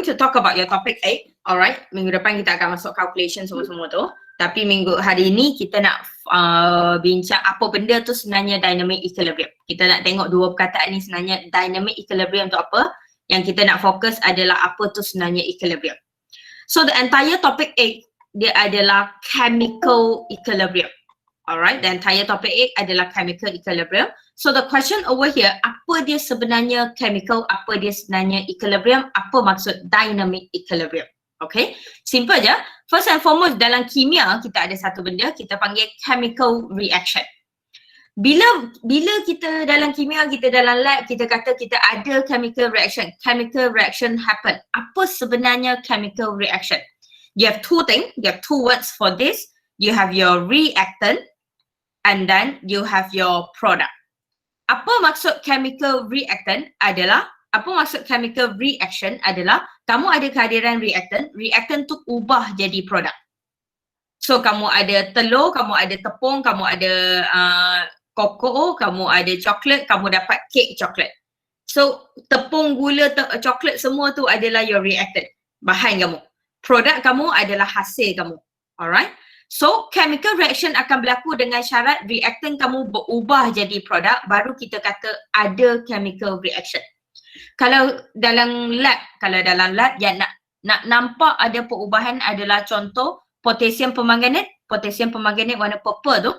going to talk about your topic 8. Alright, minggu depan kita akan masuk calculation semua-semua tu. Tapi minggu hari ni kita nak bincang apa benda tu sebenarnya dynamic equilibrium. Kita nak tengok dua perkataan ni sebenarnya dynamic equilibrium tu apa. Yang kita nak fokus adalah apa tu sebenarnya equilibrium. So the entire topic 8 dia adalah chemical equilibrium. Alright, the entire topic 8 adalah chemical equilibrium. So the question over here, apa dia sebenarnya chemical, apa dia sebenarnya equilibrium, apa maksud dynamic equilibrium. Okay, simple je. First and foremost, dalam kimia kita ada satu benda kita panggil chemical reaction. Bila kita dalam kimia, kita dalam lab, kita kata kita ada chemical reaction happen. Apa sebenarnya chemical reaction? You have two things, you have two words for this. You have your reactant and then you have your product. Apa maksud chemical reactant adalah, apa maksud chemical reaction adalah kamu ada kehadiran reactant tu ubah jadi produk. So kamu ada telur, kamu ada tepung, kamu ada koko, kamu ada coklat, kamu dapat kek coklat. So tepung, gula, coklat semua tu adalah your reactant, bahan kamu. Produk kamu adalah hasil kamu. Alright? So chemical reaction akan berlaku dengan syarat reactant kamu berubah jadi produk, baru kita kata ada chemical reaction. Kalau dalam lab yang nak nampak ada perubahan adalah contoh potasium permanganate warna purple tu.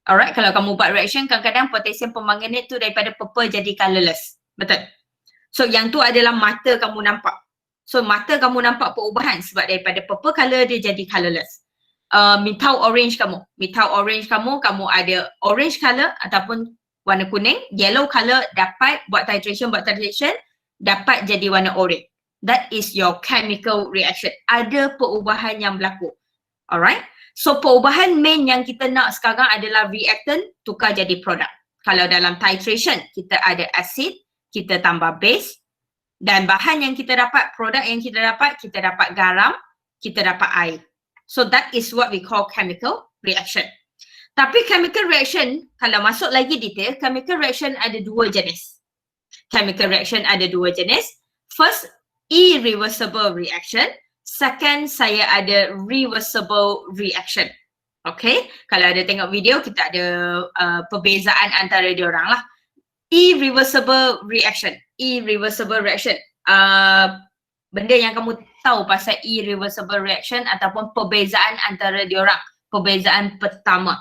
Alright, kalau kamu buat reaction kadang-kadang potasium permanganate tu daripada purple jadi colourless. Betul? So yang tu adalah mata kamu nampak. So mata kamu nampak perubahan sebab daripada purple colour dia jadi colourless. Mitau orange kamu kamu ada orange colour ataupun warna kuning, yellow colour dapat buat titration dapat jadi warna orange. That is your chemical reaction. Ada perubahan yang berlaku. Alright? So perubahan main yang kita nak sekarang adalah reactant tukar jadi produk. Kalau dalam titration kita ada acid, kita tambah base, dan bahan yang kita dapat, produk yang kita dapat garam, kita dapat air. So that is what we call chemical reaction. Tapi chemical reaction, kalau masuk lagi detail, chemical reaction ada dua jenis. First, irreversible reaction. Second, saya ada reversible reaction. Okay, kalau ada tengok video, kita ada perbezaan antara diorang lah. Irreversible reaction. Benda yang kamu tahu pasal irreversible reaction ataupun perbezaan antara diorang. Perbezaan pertama.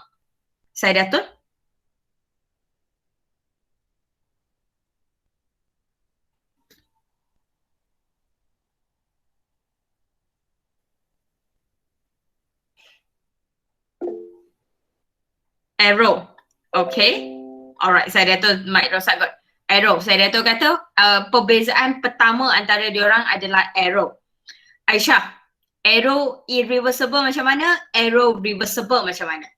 Saya Datul? Arrow. Okay. Alright, saya Datul Mike Rosak got arrow. Saya Datul kata perbezaan pertama antara diorang adalah arrow. Aisyah, arrow irreversible macam mana? Arrow reversible macam mana?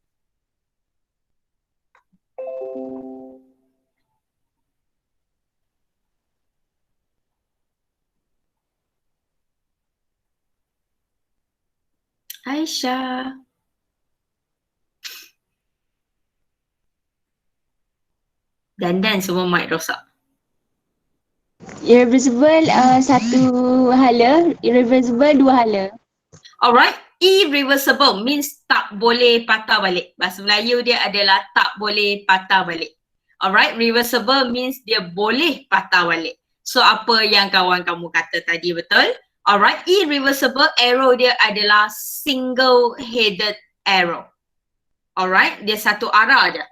Aisyah. Dan semua mic rosak. Irreversible satu hala, irreversible dua hala. Alright, irreversible means tak boleh patah balik. Bahasa Melayu dia adalah tak boleh patah balik. Alright, reversible means dia boleh patah balik. So apa yang kawan kamu kata tadi betul? Alright, irreversible arrow dia adalah single headed arrow. Alright, dia satu arah aja.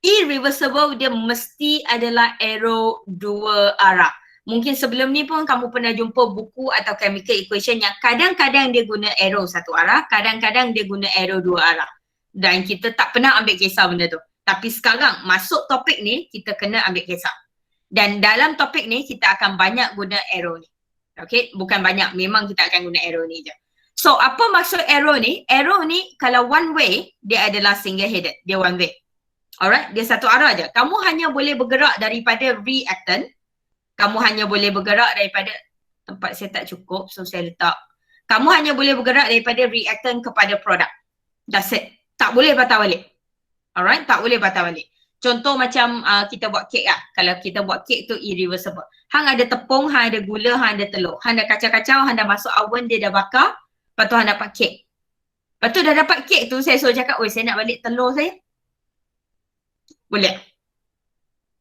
Irreversible dia mesti adalah arrow dua arah. Mungkin sebelum ni pun kamu pernah jumpa buku atau chemical equation yang kadang-kadang dia guna arrow satu arah, kadang-kadang dia guna arrow dua arah. Dan kita tak pernah ambil kisah benda tu. Tapi sekarang masuk topik ni kita kena ambil kisah. Dan dalam topik ni kita akan banyak guna arrow ni. Okay, bukan banyak, memang kita akan guna arrow ni je. So apa maksud arrow ni? Arrow ni kalau one way dia adalah single headed, dia one way. Alright, dia satu arah je. Kamu hanya boleh bergerak daripada reactant. Kamu hanya boleh bergerak daripada, tempat saya tak cukup so saya letak. Kamu hanya boleh bergerak daripada reactant kepada produk. That's it. Tak boleh patah balik. Alright, tak boleh patah balik. Contoh macam kita buat kek lah. Kalau kita buat kek tu irreversible. Hang ada tepung, hang ada gula, hang ada telur. Hang dah kacau-kacau, hang dah masuk oven, dia dah bakar. Lepas tu hang dapat kek. Lepas tu dah dapat kek tu, saya suruh cakap, oi saya nak balik telur saya. Boleh?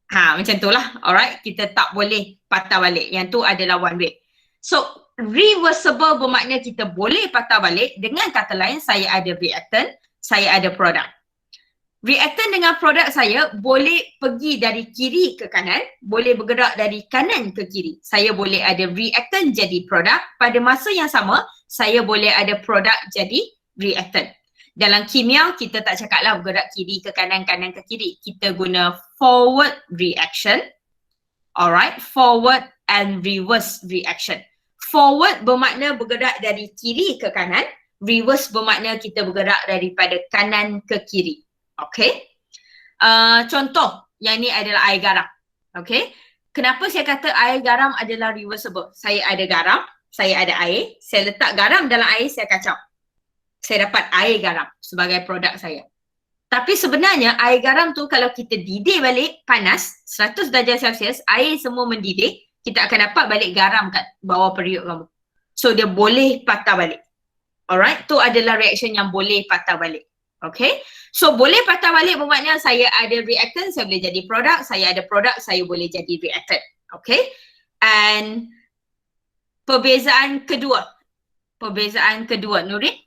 Macam tu lah. Alright, kita tak boleh patah balik. Yang tu adalah one way. So, reversible bermakna kita boleh patah balik. Dengan kata lain, saya ada reactant, saya ada produk. Reactant dengan produk saya boleh pergi dari kiri ke kanan, boleh bergerak dari kanan ke kiri. Saya boleh ada reactant jadi produk. Pada masa yang sama, saya boleh ada produk jadi reactant. Dalam kimia, kita tak cakap lah bergerak kiri ke kanan, kanan ke kiri. Kita guna forward reaction. Alright, forward and reverse reaction. Forward bermakna bergerak dari kiri ke kanan. Reverse bermakna kita bergerak daripada kanan ke kiri. Okay. Contoh, yang ni adalah air garam. Okay. Kenapa saya kata air garam adalah reversible? Saya ada garam, saya ada air. Saya letak garam dalam air, saya kacau. Saya dapat air garam sebagai produk saya. Tapi sebenarnya air garam tu kalau kita didih balik panas, 100 darjah Celsius, air semua mendidih, kita akan dapat balik garam kat bawah periuk kamu. So dia boleh patah balik. Alright, tu adalah reaction yang boleh patah balik. Okay, so boleh patah balik bermakna saya ada reactant, saya boleh jadi produk, saya ada produk, saya boleh jadi reactant. Okay, and perbezaan kedua Nurin?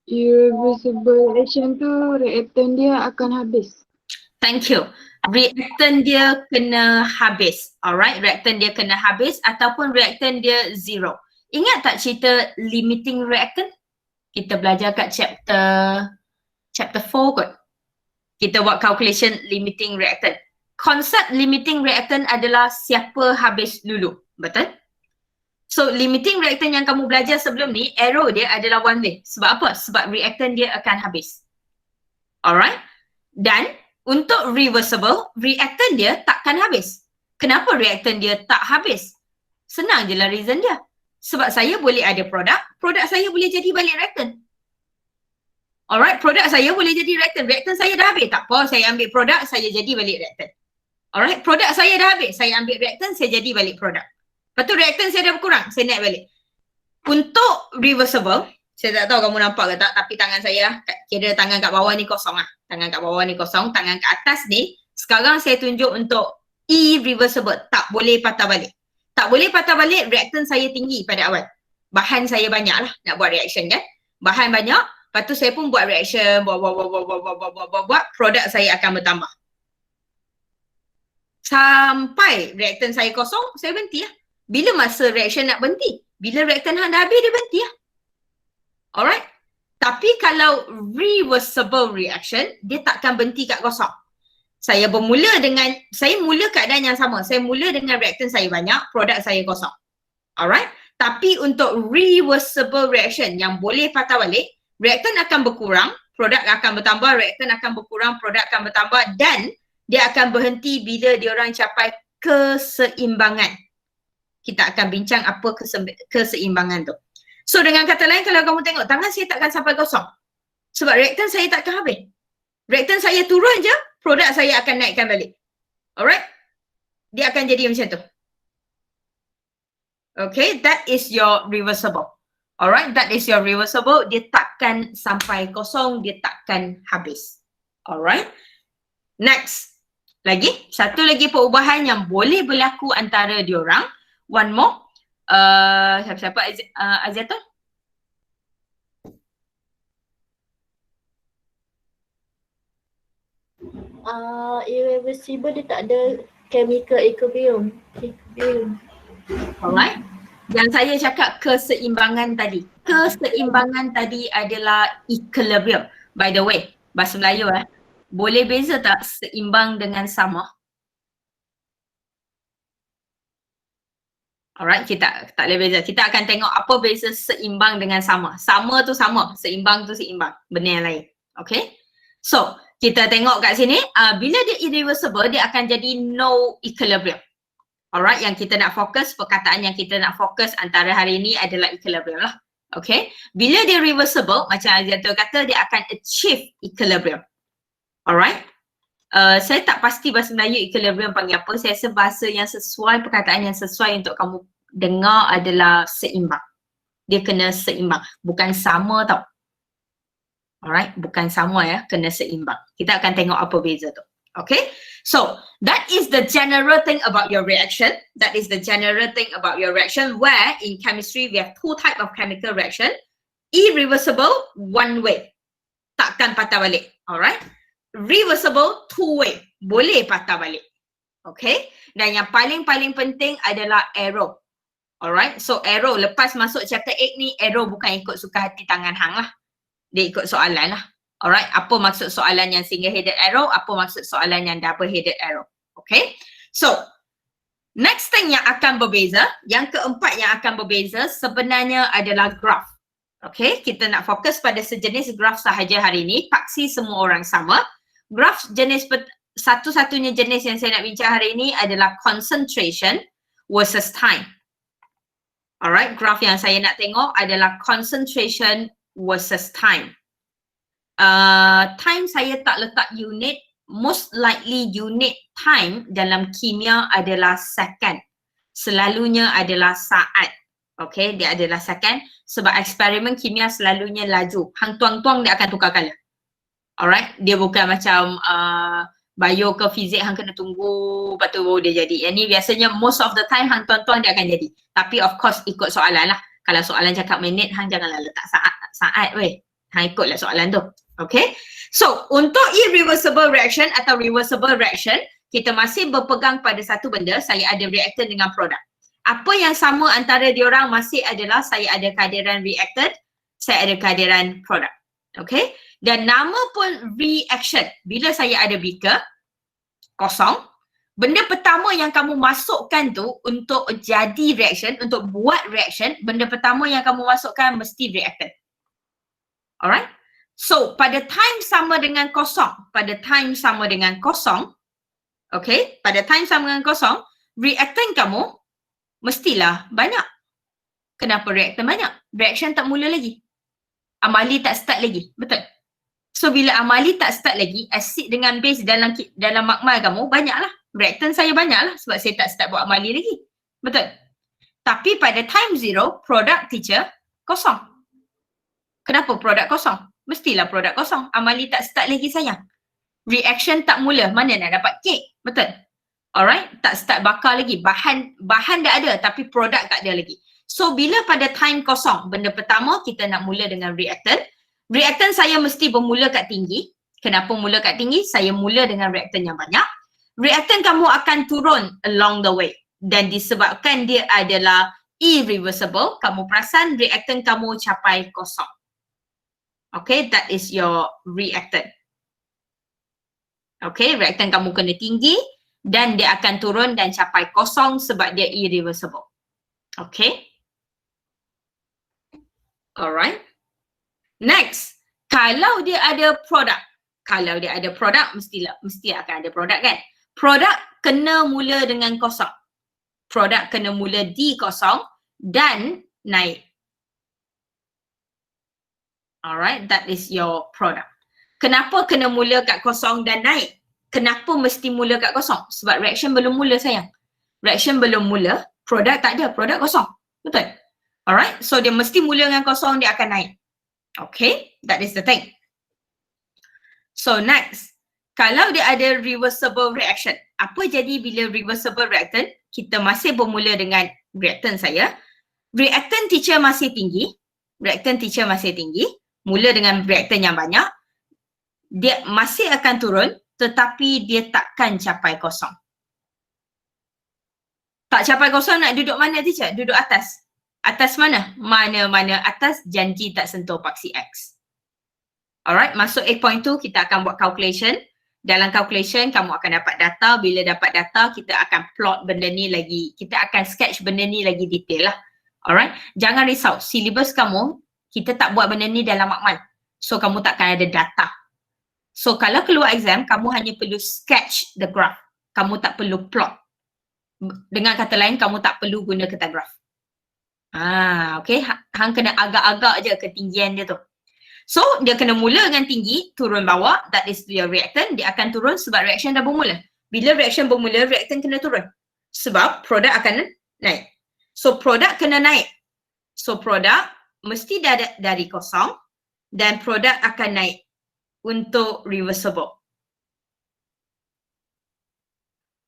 Irreversible reaction tu reactant dia akan habis. Thank you. Reactant dia kena habis. Alright, reactant dia kena habis ataupun reactant dia zero. Ingat tak cerita limiting reactant? Kita belajar kat chapter 4 kot. Kita buat calculation limiting reactant. Konsep limiting reactant adalah siapa habis dulu. Betul? So limiting reactant yang kamu belajar sebelum ni, arrow dia adalah one way. Sebab apa? Sebab reactant dia akan habis. Alright? Dan untuk reversible, reactant dia takkan habis. Kenapa reactant dia tak habis? Senang je lah reason dia. Sebab saya boleh ada produk saya boleh jadi balik reactant. Alright, produk saya boleh jadi reactant. Reactant saya dah habis. Tak apa, saya ambil produk, saya jadi balik reactant. Alright, produk saya dah habis. Saya ambil reactant, saya jadi balik produk. Lepas tu reactant saya dah berkurang, saya naik balik. Untuk reversible, saya tak tahu kamu nampak ke tak, tapi tangan saya, kira tangan kat bawah ni kosong lah. Tangan kat bawah ni kosong, tangan kat atas ni, sekarang saya tunjuk untuk irreversible, tak boleh patah balik. Tak boleh patah balik, reactant saya tinggi pada awal. Bahan saya banyak lah nak buat reaction kan. Bahan banyak, lepas tu saya pun buat reaction, buat, produk saya akan bertambah. Sampai reactant saya kosong, saya berhenti lah. Bila masa reaction nak berhenti? Bila reactant dah habis, dia berhenti lah. Alright? Tapi kalau reversible reaction, dia takkan berhenti kat kosong. Saya mula keadaan yang sama. Saya mula dengan reactant saya banyak, produk saya kosong. Alright? Tapi untuk reversible reaction yang boleh patah balik, reactant akan berkurang, produk akan bertambah, reactant akan berkurang, produk akan bertambah dan dia akan berhenti bila diorang capai keseimbangan. Kita akan bincang apa keseimbangan tu. So dengan kata lain, kalau kamu tengok, tangan saya takkan sampai kosong. Sebab reactant saya takkan habis. Reactant saya turun je, produk saya akan naikkan balik. Alright? Dia akan jadi macam tu. Okay, that is your reversible. Alright, that is your reversible. Dia takkan sampai kosong, dia takkan habis. Alright? Next. Satu lagi perubahan yang boleh berlaku antara diorang. One more. Siapa? Aziatul? Irreversible dia tak ada chemical equilibrium. Alright. Yang saya cakap keseimbangan tadi. Keseimbangan tadi adalah equilibrium. By the way, bahasa Melayu boleh beza tak seimbang dengan sama? Alright, kita tak boleh beza. Kita akan tengok apa beza seimbang dengan sama. Sama tu sama, seimbang tu seimbang. Benda yang lain. Okay? So, kita tengok kat sini, bila dia irreversible, dia akan jadi no equilibrium. Alright, yang kita nak fokus, perkataan yang kita nak fokus antara hari ini adalah equilibrium lah. Okay, bila dia reversible, macam Aziatul kata, dia akan achieve equilibrium. Alright. Saya tak pasti bahasa Melayu equilibrium panggil apa. Saya rasa bahasa yang sesuai, perkataan yang sesuai untuk kamu dengar adalah seimbang. Dia kena seimbang. Bukan sama tau. Alright, bukan sama ya, kena seimbang. Kita akan tengok apa beza tu. Okay, so that is the general thing about your reaction. That is the general thing about your reaction, where in chemistry we have two type of chemical reaction. Irreversible, one way. Takkan patah balik. Alright. Reversible, two way. Boleh patah balik. Okay. Dan yang paling penting adalah arrow. Alright. So arrow, lepas masuk chapter 8 ni, arrow bukan ikut suka hati tangan hang lah. Dia ikut soalan lah. Alright, apa maksud soalan yang single headed arrow, apa maksud soalan yang double headed arrow. Okay, so next thing yang akan berbeza, yang keempat yang akan berbeza sebenarnya adalah graph. Okay, kita nak fokus pada sejenis graph sahaja hari ini, paksi semua orang sama. Graph jenis, satu-satunya jenis yang saya nak bincang hari ini adalah concentration versus time. Alright, graph yang saya nak tengok adalah concentration versus time. Time saya tak letak unit, most likely unit time dalam kimia adalah second. Selalunya adalah saat. Okay, dia adalah second sebab eksperimen kimia selalunya laju. Hang tuang-tuang dia akan tukar color. Alright, dia bukan macam bio ke fizik hang kena tunggu lepas tu baru dia jadi. Yang ni biasanya most of the time hang tuang-tuang dia akan jadi. Tapi of course ikut soalan lah. Kalau soalan cakap minit, hang janganlah letak saat weh. Hang ikutlah soalan tu. Okay, so untuk irreversible reaction atau reversible reaction, kita masih berpegang pada satu benda, saya ada reactant dengan produk. Apa yang sama antara diorang masih adalah saya ada kehadiran reactant, saya ada kehadiran produk. Okay, dan nama pun reaction. Bila saya ada beaker kosong, benda pertama yang kamu masukkan tu untuk jadi reaction, untuk buat reaction, benda pertama yang kamu masukkan mesti reactant. Alright. So, pada time sama dengan kosong, okay, pada time sama dengan kosong, reactant kamu mestilah banyak. Kenapa reactant banyak? Reaction tak mula lagi. Amali tak start lagi, betul? So, bila amali tak start lagi, acid dengan base dalam magma kamu banyaklah. Reactant saya banyaklah sebab saya tak start buat amali lagi, betul? Tapi pada time zero, produk teacher kosong. Kenapa produk kosong? Mestilah produk kosong. Amali tak start lagi sayang. Reaction tak mula. Mana nak dapat kek? Betul? Alright? Tak start bakar lagi. Bahan dah ada tapi produk tak ada lagi. So bila pada time kosong, benda pertama kita nak mula dengan reactant. Reactant saya mesti bermula kat tinggi. Kenapa mula kat tinggi? Saya mula dengan reactant yang banyak. Reactant kamu akan turun along the way. Dan disebabkan dia adalah irreversible, kamu perasan reactant kamu capai kosong. Okay, that is your reactant. Okay, reactant kamu kena tinggi dan dia akan turun dan capai kosong sebab dia irreversible. Okay. Alright. Next, kalau dia ada produk. Kalau dia ada produk, mesti akan ada produk kan. Produk kena mula dengan kosong. Produk kena mula di kosong dan naik. Alright, that is your product. Kenapa kena mula kat kosong dan naik? Kenapa mesti mula kat kosong? Sebab reaction belum mula sayang. Reaction belum mula, produk tak ada, produk kosong. Betul? Alright, so dia mesti mula dengan kosong, dia akan naik. Okay, that is the thing. So next, kalau dia ada reversible reaction, apa jadi bila reversible reactant? Kita masih bermula dengan reactant saya. Reactant teacher masih tinggi. Mula dengan reactant yang banyak, dia masih akan turun tetapi dia takkan capai kosong. Tak capai kosong nak duduk mana teacher? Duduk atas. Atas mana? Mana-mana atas janji tak sentuh paksi X. Alright, masuk 8.2 kita akan buat calculation. Dalam calculation kamu akan dapat data. Bila dapat data kita akan plot benda ni lagi. Kita akan sketch benda ni lagi detail lah. Alright, jangan risau. Silibus kamu kita tak buat benda ni dalam makmal. So, kamu takkan ada data. So, kalau keluar exam, kamu hanya perlu sketch the graph. Kamu tak perlu plot. Dengan kata lain, kamu tak perlu guna kertas graph. Okay. Hang kena agak-agak je ketinggian dia tu. So, dia kena mula dengan tinggi, turun bawah, that is your reactant. Dia akan turun sebab reaction dah bermula. Bila reaction bermula, reactant kena turun. Sebab produk akan naik. So, produk kena naik. So, produk mesti dari kosong dan produk akan naik untuk reversible.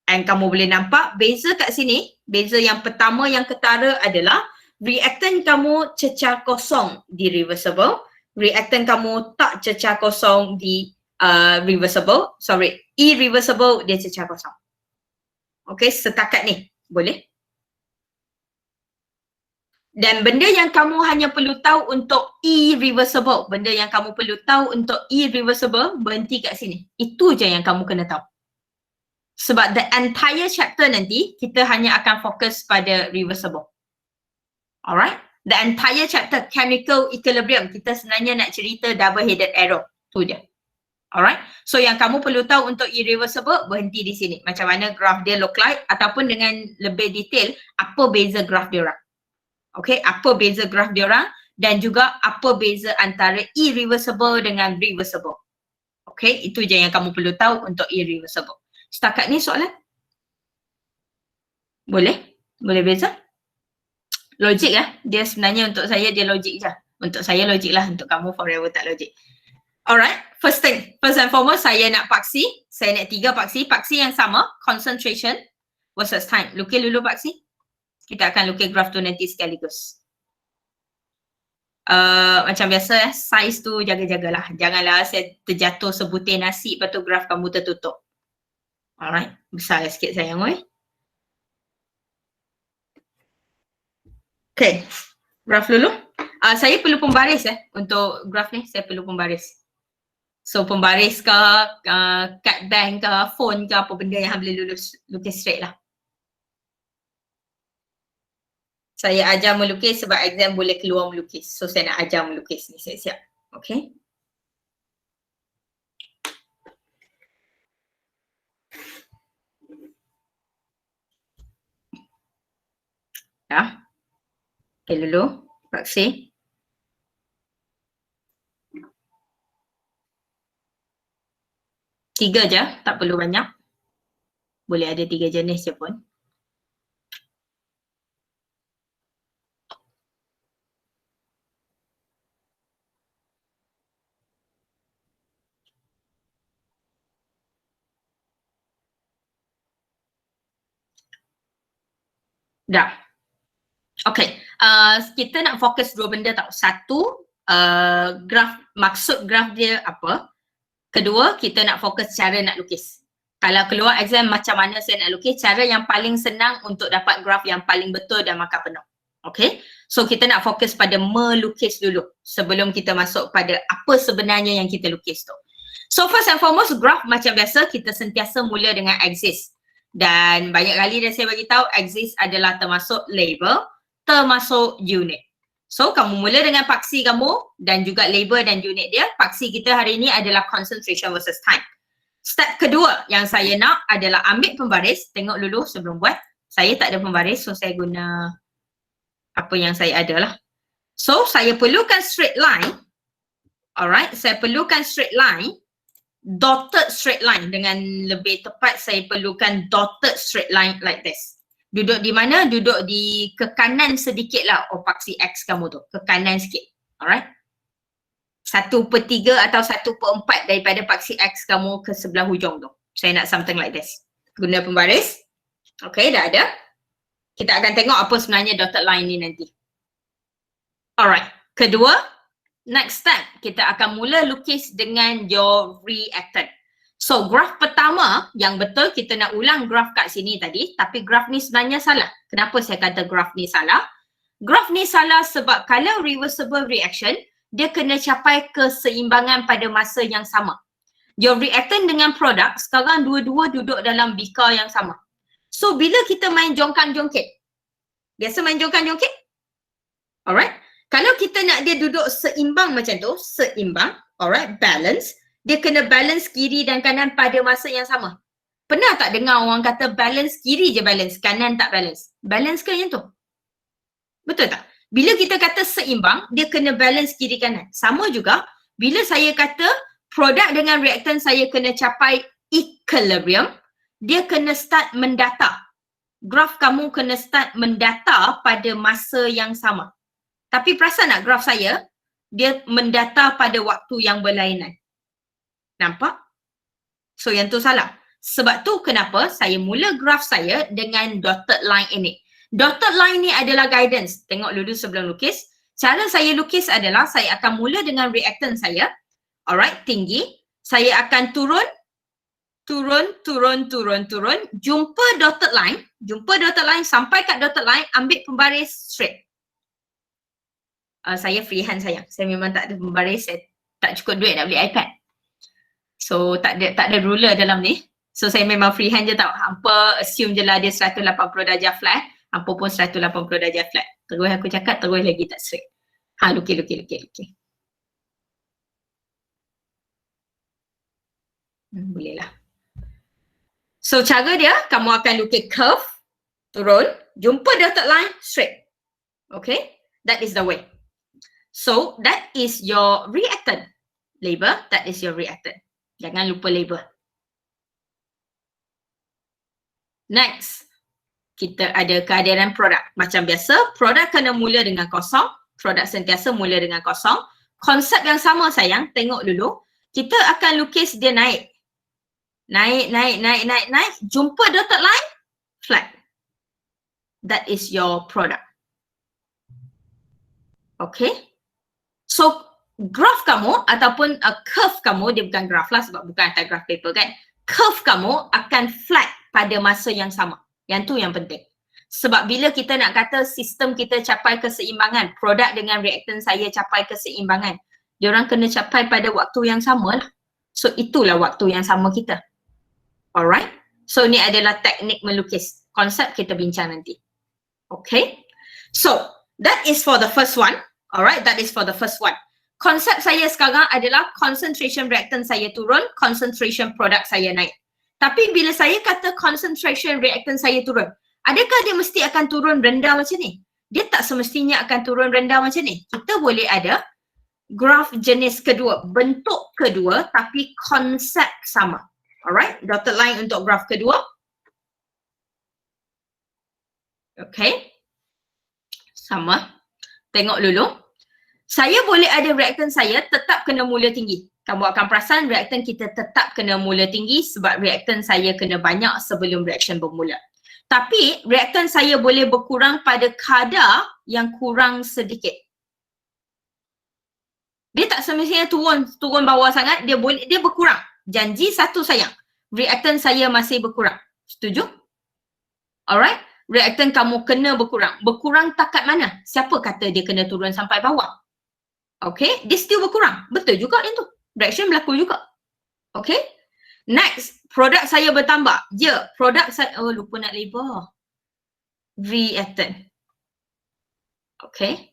And kamu boleh nampak beza kat sini, beza yang pertama yang ketara adalah reactant kamu cecar kosong di reversible, reactant kamu tak cecar kosong di irreversible dia cecar kosong. Okay, setakat ni, boleh? Dan benda yang kamu hanya perlu tahu untuk irreversible, benda yang kamu perlu tahu untuk irreversible, berhenti kat sini. Itu je yang kamu kena tahu. Sebab the entire chapter nanti, kita hanya akan fokus pada reversible. Alright? The entire chapter, chemical equilibrium, kita sebenarnya nak cerita double-headed arrow. Tu je. Alright? So yang kamu perlu tahu untuk irreversible, berhenti di sini. Macam mana graf dia look like, ataupun dengan lebih detail, apa beza graf diorang. Okay? Apa beza graf diorang, dan juga apa beza antara irreversible dengan reversible. Okay? Itu je yang kamu perlu tahu untuk irreversible. Setakat ni soalan? Boleh? Boleh beza? Logik lah. Dia sebenarnya untuk saya dia logik je. Untuk saya logik lah. Untuk kamu forever tak logik. Alright. First thing. First and foremost saya nak paksi. Saya nak 3 paksi. Paksi yang sama. Concentration versus time. Lukis dulu paksi. Kita akan lukis graf tu nanti sekaligus. Macam biasa size tu jaga-jagalah. Janganlah saya terjatuh sebutir nasi lepas tu graf kamu tertutup. Alright, besar sikit sayang oi. Okay, graf dulu. Saya perlu pembaris untuk graf ni, saya perlu pembaris. So pembaris ke, cut bank ke, phone ke, apa benda yang boleh lukis straight lah. Saya ajar melukis sebab exam boleh keluar melukis. So saya nak ajar melukis ni, saya siap. Okay. Ya. Okay dulu, paksi. Tiga je, tak perlu banyak. Boleh ada 3 jenis je pun. Dah. Okay, kita nak fokus 2 benda tau. Satu, graf, maksud graf dia apa. Kedua, kita nak fokus cara nak lukis. Kalau keluar exam macam mana saya nak lukis, cara yang paling senang untuk dapat graf yang paling betul dan markah penuh. Okay, so kita nak fokus pada melukis dulu sebelum kita masuk pada apa sebenarnya yang kita lukis tu. So first and foremost, graf macam biasa kita sentiasa mula dengan axis. Dan banyak kali dah saya bagi tahu axis adalah termasuk label, termasuk unit. So kamu mula dengan paksi kamu dan juga label dan unit dia. Paksi kita hari ini adalah concentration versus time. Step kedua yang saya nak adalah ambil pembaris. Tengok dulu sebelum buat. Saya tak ada pembaris, so saya guna apa yang saya ada lah. So saya perlukan straight line. Alright, saya perlukan straight line. Dotted straight line. Dengan lebih tepat saya perlukan dotted straight line like this. Duduk di mana? Duduk di ke kanan sedikit lah paksi X kamu tu. Ke kanan sikit. Alright. 1/3 atau 1/4 daripada paksi X kamu ke sebelah hujung tu. Saya nak something like this. Guna pembaris. Okay, dah ada. Kita akan tengok apa sebenarnya dotted line ni nanti. Alright. Kedua, next step. Kita akan mula lukis dengan your reactant. So graf pertama yang betul kita nak ulang graf kat sini tadi, tapi graf ni sebenarnya salah. Kenapa saya kata graf ni salah? Graf ni salah sebab kalau reversible reaction, dia kena capai keseimbangan pada masa yang sama. Your reactant dengan produk sekarang dua-dua duduk dalam bika yang sama. So bila kita main jongkang-jongkit, biasa main jongkang-jongkit? Alright. Kalau kita nak dia duduk seimbang macam tu, seimbang, alright, balance, dia kena balance kiri dan kanan pada masa yang sama. Pernah tak dengar orang kata balance kiri je balance, kanan tak balance? Balance ke yang tu? Betul tak? Bila kita kata seimbang, dia kena balance kiri kanan. Sama juga, bila saya kata produk dengan reaktan saya kena capai equilibrium, dia kena start mendata. Graf kamu kena start mendata pada masa yang sama. Tapi perasan tak graf saya, dia mendata pada waktu yang berlainan. Nampak? So yang tu salah. Sebab tu kenapa saya mula graf saya dengan dotted line ini. Dotted line ni adalah guidance. Tengok dulu sebelum lukis. Cara saya lukis adalah saya akan mula dengan reaktan saya. Alright, tinggi. Saya akan turun. Jumpa dotted line. Sampai kat dotted line, ambil pembaris straight. Saya freehand sayang. Saya memang tak ada pembaris. Saya tak cukup duit nak beli iPad. So tak ada ruler dalam ni. So saya memang freehand je tau. Hampa assume je lah dia 180 darjah flat. Hampa pun 180 darjah flat. Terus aku cakap, terus lagi tak straight. Lukis. Boleh lah. So cara dia, kamu akan lukis curve, turun, jumpa dotted line, straight. Okay? That is the way. So that is your reactant. Label, that is your reactant. Jangan lupa label. Next, kita ada kehadiran produk. Macam biasa, produk kena mula dengan kosong. Produk sentiasa mula dengan kosong. Konsep yang sama sayang, tengok dulu. Kita akan lukis dia naik. Naik. Jumpa dotted line, flat. That is your product. Okay? So, graph kamu ataupun curve kamu, dia bukan graph lah sebab bukan atas graph paper kan. Curve kamu akan flat pada masa yang sama. Yang tu yang penting. Sebab bila kita nak kata sistem kita capai keseimbangan, produk dengan reaktan saya capai keseimbangan, diorang kena capai pada waktu yang sama lah. So, itulah waktu yang sama kita. Alright? So, ni adalah teknik melukis. Konsep kita bincang nanti. Okay? So, that is for the first one. Alright, that is for the first one. Konsep saya sekarang adalah concentration reactant saya turun, concentration produk saya naik. Tapi bila saya kata concentration reactant saya turun, adakah dia mesti akan turun rendah macam ni? Dia tak semestinya akan turun rendah macam ni. Kita boleh ada graf jenis kedua, bentuk kedua tapi konsep sama. Alright, dotted line untuk graf kedua. Okay. Sama. Tengok dulu. Saya boleh ada reaktan saya tetap kena mula tinggi. Kamu akan perasan reaktan kita tetap kena mula tinggi sebab reaktan saya kena banyak sebelum reaction bermula. Tapi reaktan saya boleh berkurang pada kadar yang kurang sedikit. Dia tak semestinya turun bawah sangat, dia berkurang. Janji satu sayang, reaktan saya masih berkurang. Setuju? Alright? Reaktan kamu kena berkurang. Berkurang takat mana? Siapa kata dia kena turun sampai bawah? Okay, dia still berkurang. Betul juga yang tu. Reaction berlaku juga. Okay. Next, produk saya bertambah. Ya, produk saya, lupa nak label. Reactant. Okay.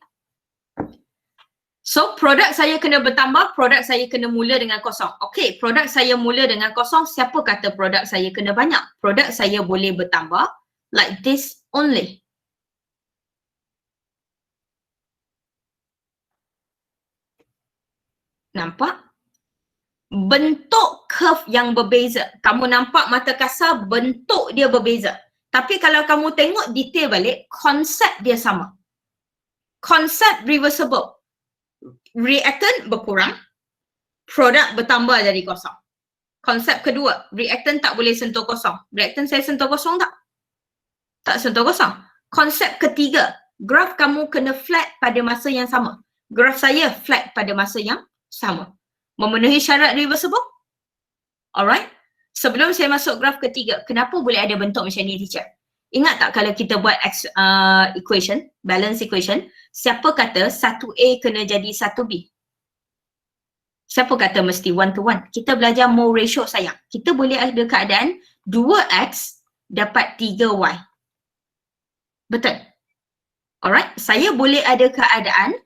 So, produk saya kena bertambah, produk saya kena mula dengan kosong. Okay, produk saya mula dengan kosong. Siapa kata produk saya kena banyak? Produk saya boleh bertambah like this only. Nampak? Bentuk curve yang berbeza. Kamu nampak mata kasar, bentuk dia berbeza. Tapi kalau kamu tengok detail balik, konsep dia sama. Konsep reversible. Reactant berkurang, produk bertambah dari kosong. Konsep kedua, reactant tak boleh sentuh kosong. Reactant saya sentuh kosong tak? Tak sentuh kosong. Konsep ketiga, graf kamu kena flat pada masa yang sama. Graf saya flat pada masa yang sama. Memenuhi syarat reversible? Alright. Sebelum saya masuk graf ketiga, kenapa boleh ada bentuk macam ni teacher? Ingat tak kalau kita buat equation, balance equation, siapa kata 1A kena jadi 1B? Siapa kata mesti 1 to 1? Kita belajar mole ratio sayang. Kita boleh ada keadaan 2X dapat 3Y. Betul? Alright. Saya boleh ada keadaan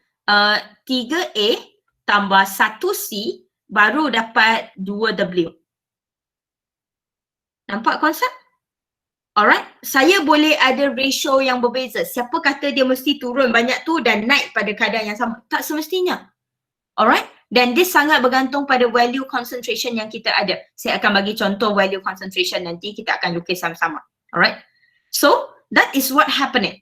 3A tambah 1C baru dapat 2W. Nampak konsep? Alright, saya boleh ada ratio yang berbeza. Siapa kata dia mesti turun banyak tu dan naik pada keadaan yang sama? Tak semestinya. Alright, dan dia sangat bergantung pada value concentration yang kita ada. Saya akan bagi contoh value concentration nanti, kita akan lukis sama-sama. Alright, so that is what happening.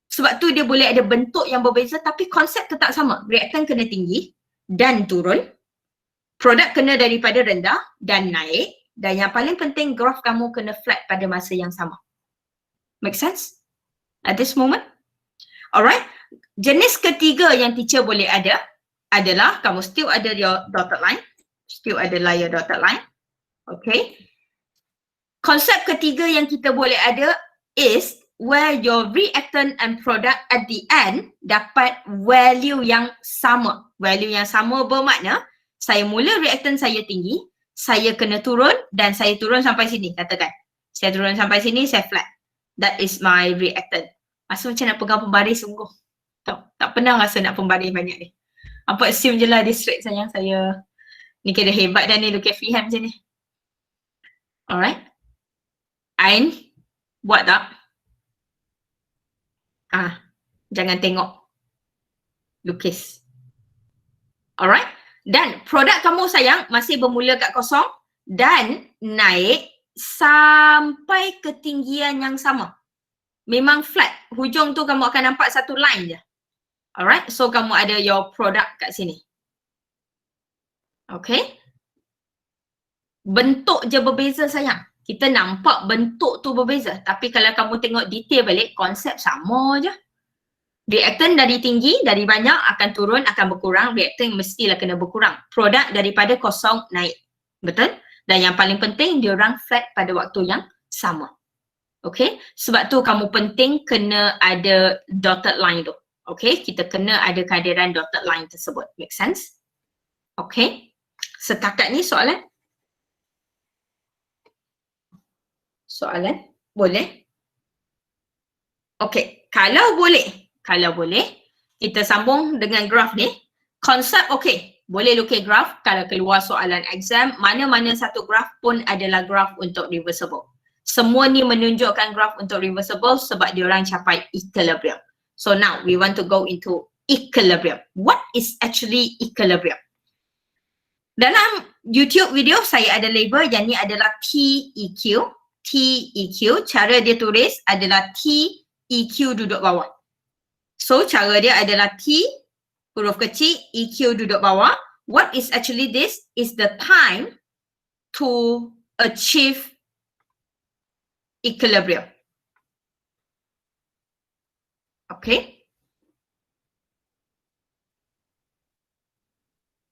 Sebab tu dia boleh ada bentuk yang berbeza tapi konsep tetap sama. Reaktan kena tinggi dan turun. Produk kena daripada rendah dan naik. Dan yang paling penting, graf kamu kena flat pada masa yang sama. Make sense? At this moment? Alright. Jenis ketiga yang teacher boleh ada adalah kamu still ada your dotted line. Still ada layer dotted line. Okay. Konsep ketiga yang kita boleh ada is where your reactant and product at the end dapat value yang sama. Value yang sama bermakna saya mula reactant saya tinggi, saya kena turun dan saya turun sampai sini, katakan. Saya turun sampai sini, saya flat. That is my reactant. Rasa macam nak pegang pembaris sungguh. Tak pernah rasa nak pembaris banyak ni. Apa assume je lah district sayang saya. Ni kira hebat dah ni lukis freehand macam ni. Alright. Ain, buat tak? Jangan tengok. Lukis. Alright. Dan produk kamu sayang masih bermula kat kosong dan naik sampai ketinggian yang sama. Memang flat. Hujung tu kamu akan nampak satu line je. Alright. So kamu ada your product kat sini. Okay. Bentuk je berbeza sayang. Kita nampak bentuk tu berbeza. Tapi kalau kamu tengok detail balik, konsep sama je. Reaktan dari tinggi, dari banyak akan turun, akan berkurang. Reaktan mestilah kena berkurang. Produk daripada kosong naik. Betul? Dan yang paling penting, diorang flat pada waktu yang sama. Okay? Sebab tu kamu penting kena ada dotted line tu. Okay? Kita kena ada kehadiran dotted line tersebut. Make sense? Okay? Setakat ni soalan? Soalan? Boleh? Okay. Kalau boleh, kita sambung dengan graf ni. Konsep okey, boleh lukis graf kalau keluar soalan exam. Mana-mana satu graf pun adalah graf untuk reversible. Semua ni menunjukkan graf untuk reversible sebab diorang capai equilibrium. So now we want to go into equilibrium. What is actually equilibrium? Dalam YouTube video saya ada label yang ni adalah TEQ. TEQ, cara dia tulis adalah TEQ duduk bawah. So cara dia adalah T, huruf kecil, EQ duduk bawah. What is actually this? Is the time to achieve equilibrium. Okay.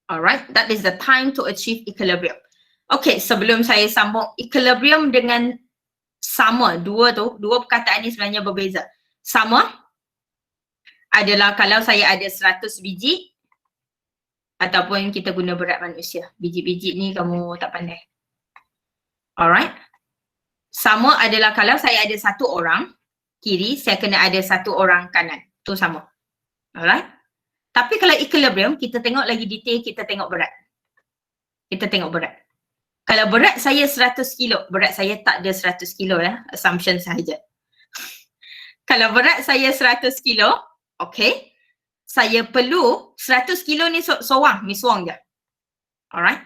Alright, that is the time to achieve equilibrium. Okay, sebelum saya sambung equilibrium dengan sama, dua perkataan ni sebenarnya berbeza. Sama adalah kalau saya ada 100 biji ataupun kita guna berat manusia. Biji-biji ni kamu tak pandai. Alright. Sama adalah kalau saya ada satu orang kiri, saya kena ada satu orang kanan. Tu sama. Alright. Tapi kalau equilibrium, kita tengok lagi detail, kita tengok berat. Kita tengok berat. Kalau berat saya 100 kilo, berat saya tak ada 100 kilo ya, assumption sahaja. Kalau berat saya 100 kilo, okay, saya perlu 100 kilo ni seorang, miswang je. Alright,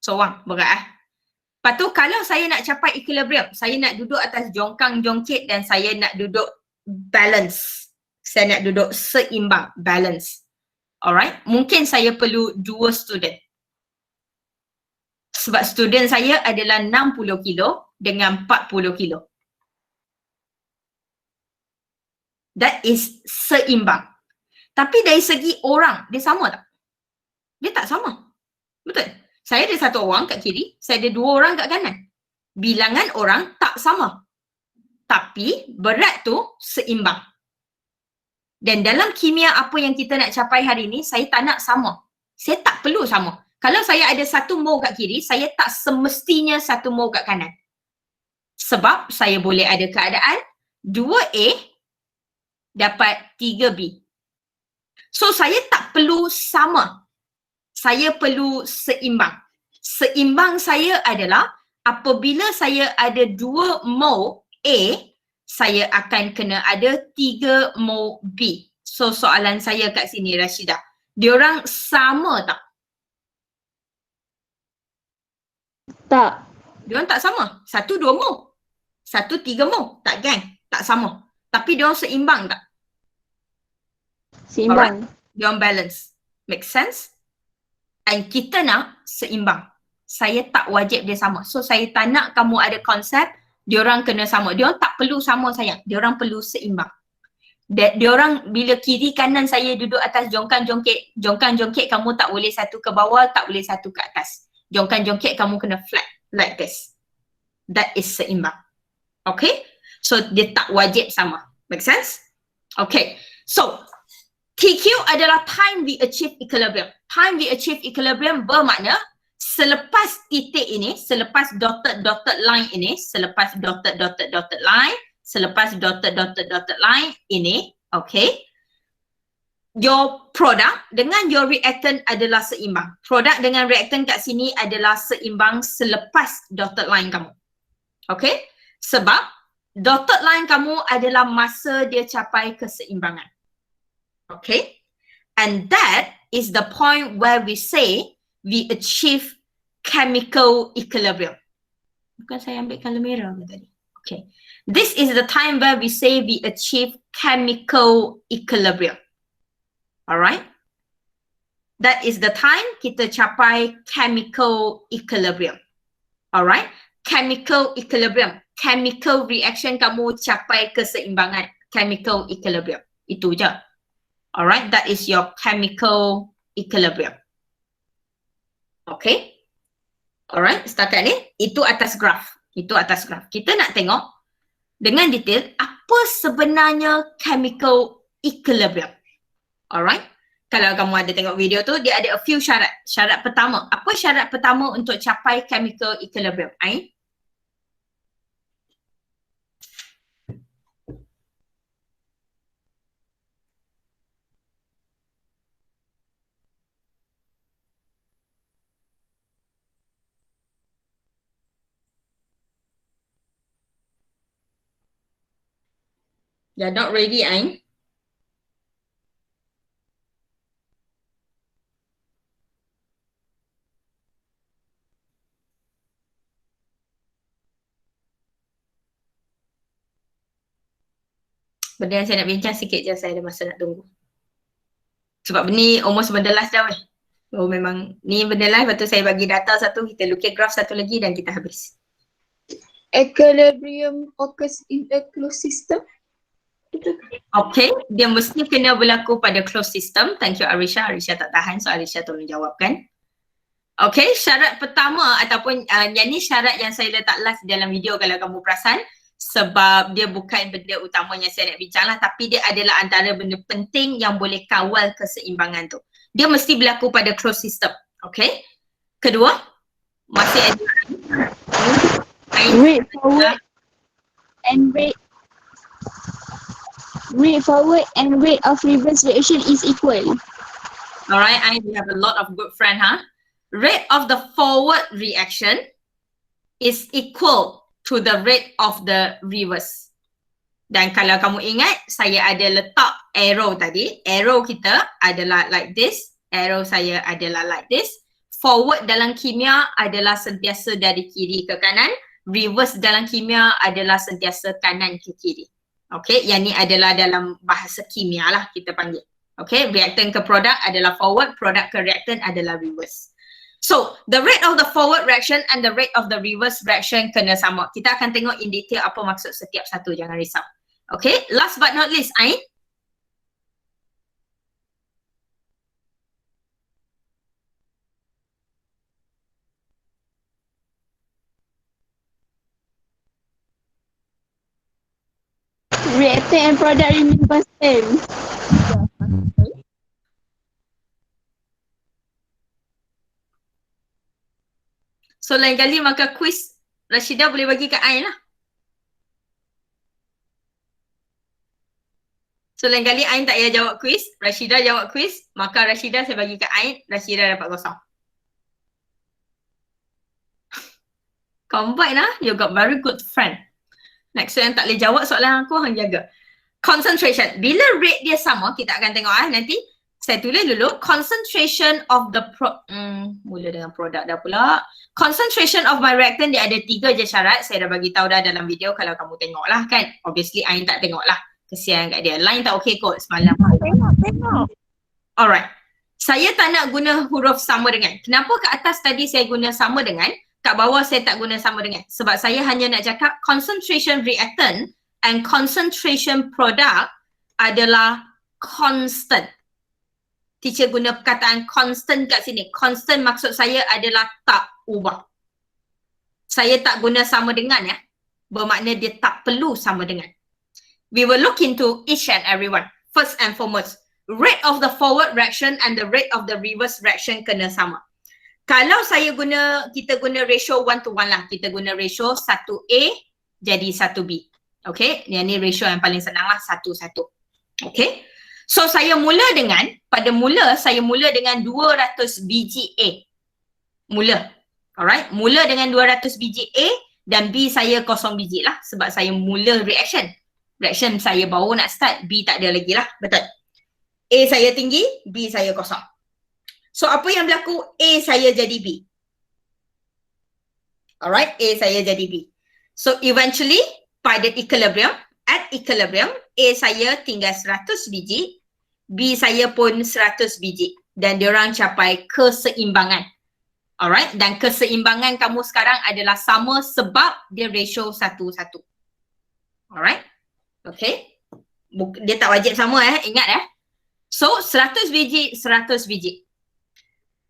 seorang berat Lepas tu kalau saya nak capai equilibrium, saya nak duduk atas jongkang jongkit dan saya nak duduk balance. Saya nak duduk seimbang, balance. Alright, mungkin saya perlu 2 student. Sebab student saya adalah 60 kilo dengan 40 kilo. That is seimbang. Tapi dari segi orang, dia sama tak? Dia tak sama. Betul? Saya ada satu orang kat kiri, saya ada 2 orang kat kanan. Bilangan orang tak sama. Tapi berat tu seimbang. Dan dalam kimia apa yang kita nak capai hari ni, saya tak nak sama. Saya tak perlu sama. Kalau saya ada 1 mol kat kiri, saya tak semestinya 1 mol kat kanan. Sebab saya boleh ada keadaan 2A dapat 3B. So saya tak perlu sama. Saya perlu seimbang. Seimbang saya adalah apabila saya ada 2 mol A, saya akan kena ada 3 mol B. So soalan saya kat sini Rashidah, diorang sama tak? Tak. Diorang tak sama. 1 2 mol. 1 3 mol. Tak gang. Tak sama. Tapi diorang seimbang tak? Seimbang. Diorang balance. Make sense? And kita nak seimbang. Saya tak wajib dia sama. So saya tak nak kamu ada konsep diorang kena sama. Diorang tak perlu sama sayang. Diorang perlu seimbang. Diorang bila kiri kanan saya duduk atas jongkang-jongkit kamu tak boleh satu ke bawah, tak boleh satu ke atas. Jongkang-jongkit kamu kena flat like this. That is seimbang. Okay? So dia tak wajib sama. Make sense? Okay. So TQ adalah time we achieve equilibrium. Time we achieve equilibrium bermakna selepas titik ini, selepas dotted line ini, selepas dotted line, selepas dotted line ini, okay, your product dengan your reactant adalah seimbang. Produk dengan reactant kat sini adalah seimbang selepas dotted line kamu. Okay? Sebab dotted line kamu adalah masa dia capai keseimbangan. Okay? And that is the point where we say we achieve chemical equilibrium. Bukan saya ambil color merah ke tadi? Okay. This is the time where we say we achieve chemical equilibrium. Alright? That is the time kita capai chemical equilibrium. Alright? Chemical equilibrium. Chemical reaction kamu capai keseimbangan. Chemical equilibrium. Itu je. Alright? That is your chemical equilibrium. Okay? Alright? Setakat ni, itu atas graf. Itu atas graf. Kita nak tengok dengan detail apa sebenarnya chemical equilibrium. Alright? Kalau kamu ada tengok video tu, dia ada a few syarat. Syarat pertama. Apa syarat pertama untuk capai chemical equilibrium? Ain? You're not ready, Ain? Benda yang saya nak bincang sikit je, saya ada masa nak tunggu. Sebab ni almost benda last dah weh. Oh memang ni benda last, lepas tu saya bagi data satu, kita look at graph satu lagi dan kita habis. Equilibrium occurs in a closed system. Okay, dia mesti kena berlaku pada closed system. Thank you Arisha. Arisha tak tahan, so Arisha tolong jawabkan. Okay, syarat pertama ataupun yang ni syarat yang saya letak last dalam video kalau kamu perasan. Sebab dia bukan benda utama yang saya nak bincang lah, tapi dia adalah antara benda penting yang boleh kawal keseimbangan tu. Dia mesti berlaku pada closed system. Okay. Kedua, masih ada Rate forward and rate forward and rate of reverse reaction is equal. Alright, we have a lot of good friend, huh? Rate of the forward reaction is equal to the rate of the reverse. Dan kalau kamu ingat, saya ada letak arrow tadi. Arrow kita adalah like this. Arrow saya adalah like this. Forward dalam kimia adalah sentiasa dari kiri ke kanan. Reverse dalam kimia adalah sentiasa kanan ke kiri. Okay, yang ni adalah dalam bahasa kimia lah kita panggil. Okay, reactant ke produk adalah forward, produk ke reactant adalah reverse. So, the rate of the forward reaction and the rate of the reverse reaction kena sama. Kita akan tengok in detail apa maksud setiap satu, jangan risau. Okay, last but not least, Ain. Reactant and product remain constant. So lain kali maka quiz Rashidah boleh bagi kat Ain lah. So lain kali Ain tak payah jawab quiz, Rashidah jawab quiz, maka Rashidah saya bagi kat Ain, Rashidah dapat kosong. Combine lah, you got very good friend. Next yang tak boleh jawab soalan aku, hang jaga. Concentration. Bila rate dia sama, kita akan tengok nanti. Saya tulis dulu. Concentration of the mula dengan produk dah pula. Concentration of my reactant, dia ada 3 je syarat. Saya dah bagi tahu dah dalam video kalau kamu tengok lah kan. Obviously, Ain tak tengok lah. Kesian kat dia. Line tak okay kot semalam. Tengok. Alright. Saya tak nak guna huruf sama dengan. Kenapa kat atas tadi saya guna sama dengan, kat bawah saya tak guna sama dengan? Sebab saya hanya nak cakap concentration reactant and concentration product adalah constant. Teacher guna perkataan constant kat sini. Constant maksud saya adalah tak ubah. Saya tak guna sama dengan ya. Bermakna dia tak perlu sama dengan. We will look into each and every one. First and foremost, rate of the forward reaction and the rate of the reverse reaction kena sama. Kalau kita guna ratio 1 to 1 lah. Kita guna ratio 1A jadi 1B. Okay, yang ni ratio yang paling senang lah, 1-1. Okay, so saya mula dengan 200 biji A. Mula. Alright, mula dengan 200 biji A dan B saya 0 biji lah sebab saya mula reaction. Reaction saya baru nak start, B tak ada lagi lah, betul? A saya tinggi, B saya 0. So apa yang berlaku? A saya jadi B. Alright, A saya jadi B. So eventually pada equilibrium, at equilibrium, A saya tinggal 100 biji, B saya pun 100 biji dan diorang capai keseimbangan. Alright, dan keseimbangan kamu sekarang adalah sama sebab dia ratio 1-1. Alright, okay. Dia tak wajib sama ingat So 100 biji, 100 biji.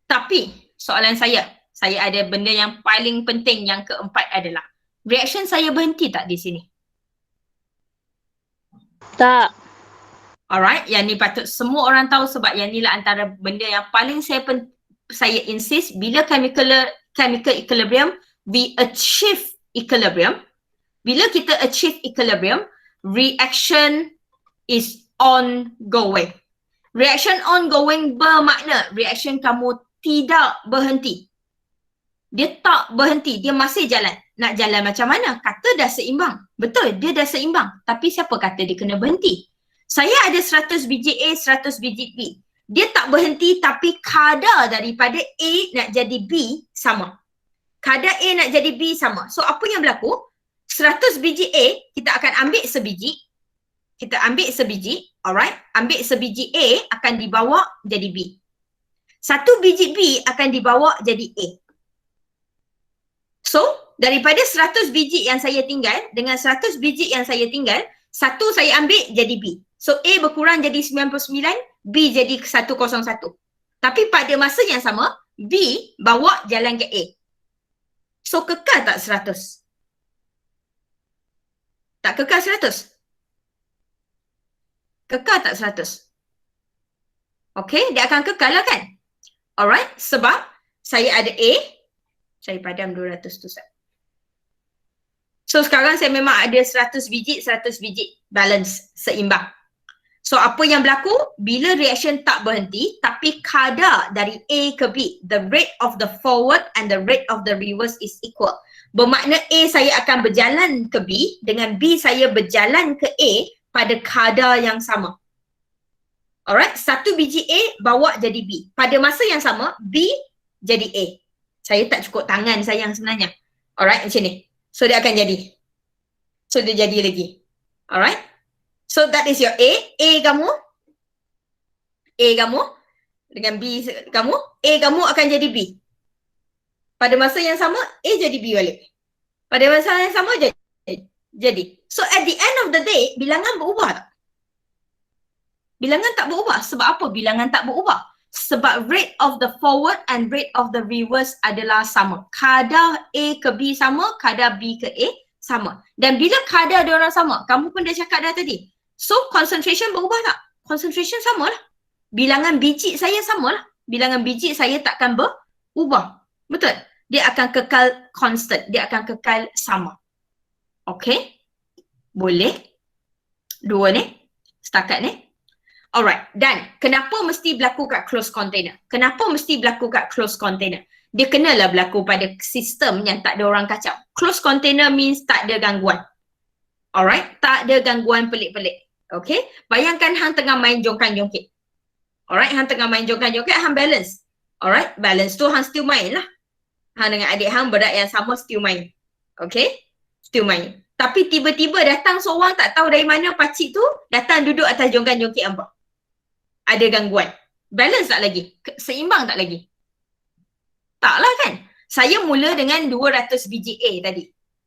Tapi soalan saya ada benda yang paling penting yang keempat adalah reaction saya berhenti tak di sini? Tak. Alright, yang ni patut semua orang tahu sebab yang ni lah antara benda yang paling saya insist. Bila chemical equilibrium, we achieve equilibrium. Bila kita achieve equilibrium, reaction is ongoing. Reaction ongoing bermakna reaction kamu tidak berhenti. Dia tak berhenti, dia masih jalan. Nak jalan macam mana? Kata dah seimbang. Betul, dia dah seimbang. Tapi siapa kata dia kena berhenti? Saya ada 100 biji A, 100 biji B. Dia tak berhenti tapi kadar daripada A nak jadi B sama. Kadar A nak jadi B sama. So apa yang berlaku? 100 biji A, kita akan ambil sebiji. Kita ambil sebiji, alright? Ambil sebiji A akan dibawa jadi B. 1 biji B akan dibawa jadi A. So, daripada 100 biji yang saya tinggal dengan 100 biji yang saya tinggal, 1 saya ambil jadi B. So, A berkurang jadi 99, B jadi 101. Tapi pada masa yang sama, B bawa jalan ke A. So, kekal tak 100? Tak kekal 100? Kekal tak 100? Okay, dia akan kekal lah kan? Alright, sebab saya ada A, saya padam 200 tu. So sekarang saya memang ada 100 biji, balance, seimbang. So apa yang berlaku? Bila reaction tak berhenti, tapi kadar dari A ke B, the rate of the forward and the rate of the reverse is equal. Bermakna A saya akan berjalan ke B, dengan B saya berjalan ke A pada kadar yang sama. Alright, 1 biji A bawa jadi B. Pada masa yang sama, B jadi A. Saya tak cukup tangan sayang sebenarnya. Alright, macam ni. So dia akan jadi. So dia jadi lagi. Alright. So that is your A. A kamu dengan B kamu. A kamu akan jadi B. Pada masa yang sama, A jadi B balik. Pada masa yang sama jadi. So at the end of the day, bilangan berubah tak? Bilangan tak berubah. Sebab apa bilangan tak berubah? Sebab rate of the forward and rate of the reverse adalah sama. Kadar A ke B sama, kadar B ke A sama. Dan bila kadar diorang sama, kamu pun dah cakap dah tadi. So concentration berubah tak? Concentration sama lah. Bilangan biji saya sama lah. Bilangan biji saya takkan berubah. Betul? Dia akan kekal constant. Dia akan kekal sama. Okay? Boleh? Dua ni? Setakat ni? Alright, dan kenapa mesti berlaku kat close container? Kenapa mesti berlaku kat close container? Dia kenalah berlaku pada sistem yang tak ada orang kacau. Close container means tak ada gangguan. Alright, tak ada gangguan pelik-pelik. Okay, bayangkan hang tengah main jongkang-jongkit. Alright, hang tengah main jongkang-jongkit, hang balance. Alright, balance tu hang still main lah. Hang dengan adik hang berat yang sama still main. Okay, still main. Tapi tiba-tiba datang seorang tak tahu dari mana pakcik tu, datang duduk atas jongkang-jongkit hangpa. Ada gangguan. Balance tak lagi? Seimbang tak lagi? Taklah kan? Saya mula dengan 200 biji A tadi.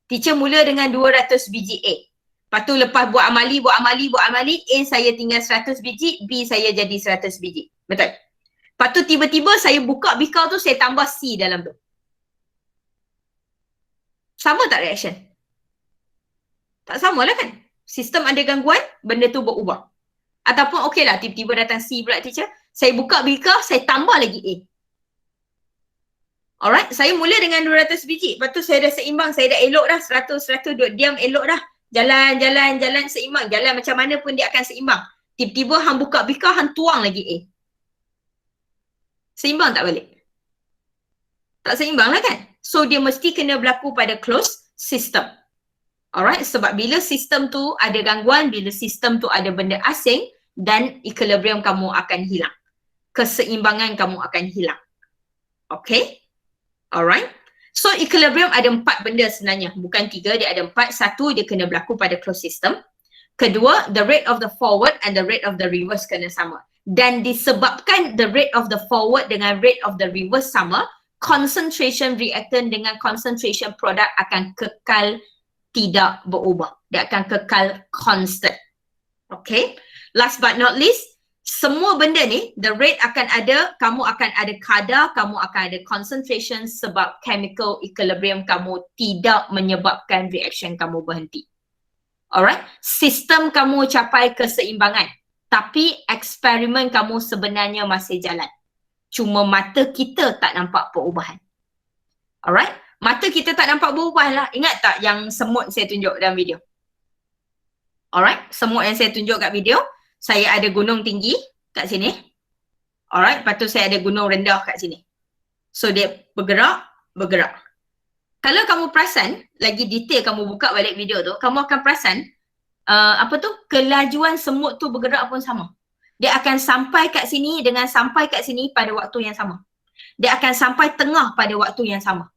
Teacher mula dengan 200 biji A. Lepas tu lepas buat amali, A saya tinggal 100 biji, B saya jadi 100 biji. Betul? Lepas tu tiba-tiba saya buka bikal tu, saya tambah C dalam tu. Sama tak reaction? Tak sama lah kan? Sistem ada gangguan, benda tu berubah. Ataupun okey lah, tiba-tiba datang C pula teacher, saya buka bikal, saya tambah lagi A. Alright, saya mula dengan 200 biji. Lepas tu saya dah seimbang, saya dah elok dah, 100 duduk diam elok dah. Jalan seimbang. Jalan macam mana pun dia akan seimbang. Tiba-tiba hang buka bikal, hang tuang lagi A. Seimbang tak balik? Tak seimbang lah kan? So dia mesti kena berlaku pada closed system. Alright, sebab bila sistem tu ada gangguan, bila sistem tu ada benda asing, dan equilibrium kamu akan hilang. Keseimbangan kamu akan hilang. Okay? Alright? So equilibrium ada 4 benda sebenarnya, bukan 3, dia ada 4. Satu, dia kena berlaku pada closed system. Kedua, the rate of the forward and the rate of the reverse kena sama. Dan disebabkan the rate of the forward dengan rate of the reverse sama, concentration reactant dengan concentration product akan kekal tidak berubah. Dia akan kekal constant. Okay? Last but not least, semua benda ni, the rate akan ada, kamu akan ada kadar, kamu akan ada concentration sebab chemical equilibrium kamu tidak menyebabkan reaction kamu berhenti. Alright? Sistem kamu capai keseimbangan, tapi eksperimen kamu sebenarnya masih jalan. Cuma mata kita tak nampak perubahan. Alright? Mata kita tak nampak perubahan lah. Ingat tak yang semut saya tunjuk dalam video? Alright? Semut yang saya tunjuk kat video, saya ada gunung tinggi kat sini. Alright, lepas tu saya ada gunung rendah kat sini. So dia bergerak. Kalau kamu perasan, lagi detail kamu buka balik video tu, kamu akan perasan kelajuan semut tu bergerak pun sama. Dia akan sampai kat sini dengan sampai kat sini pada waktu yang sama. Dia akan sampai tengah pada waktu yang sama.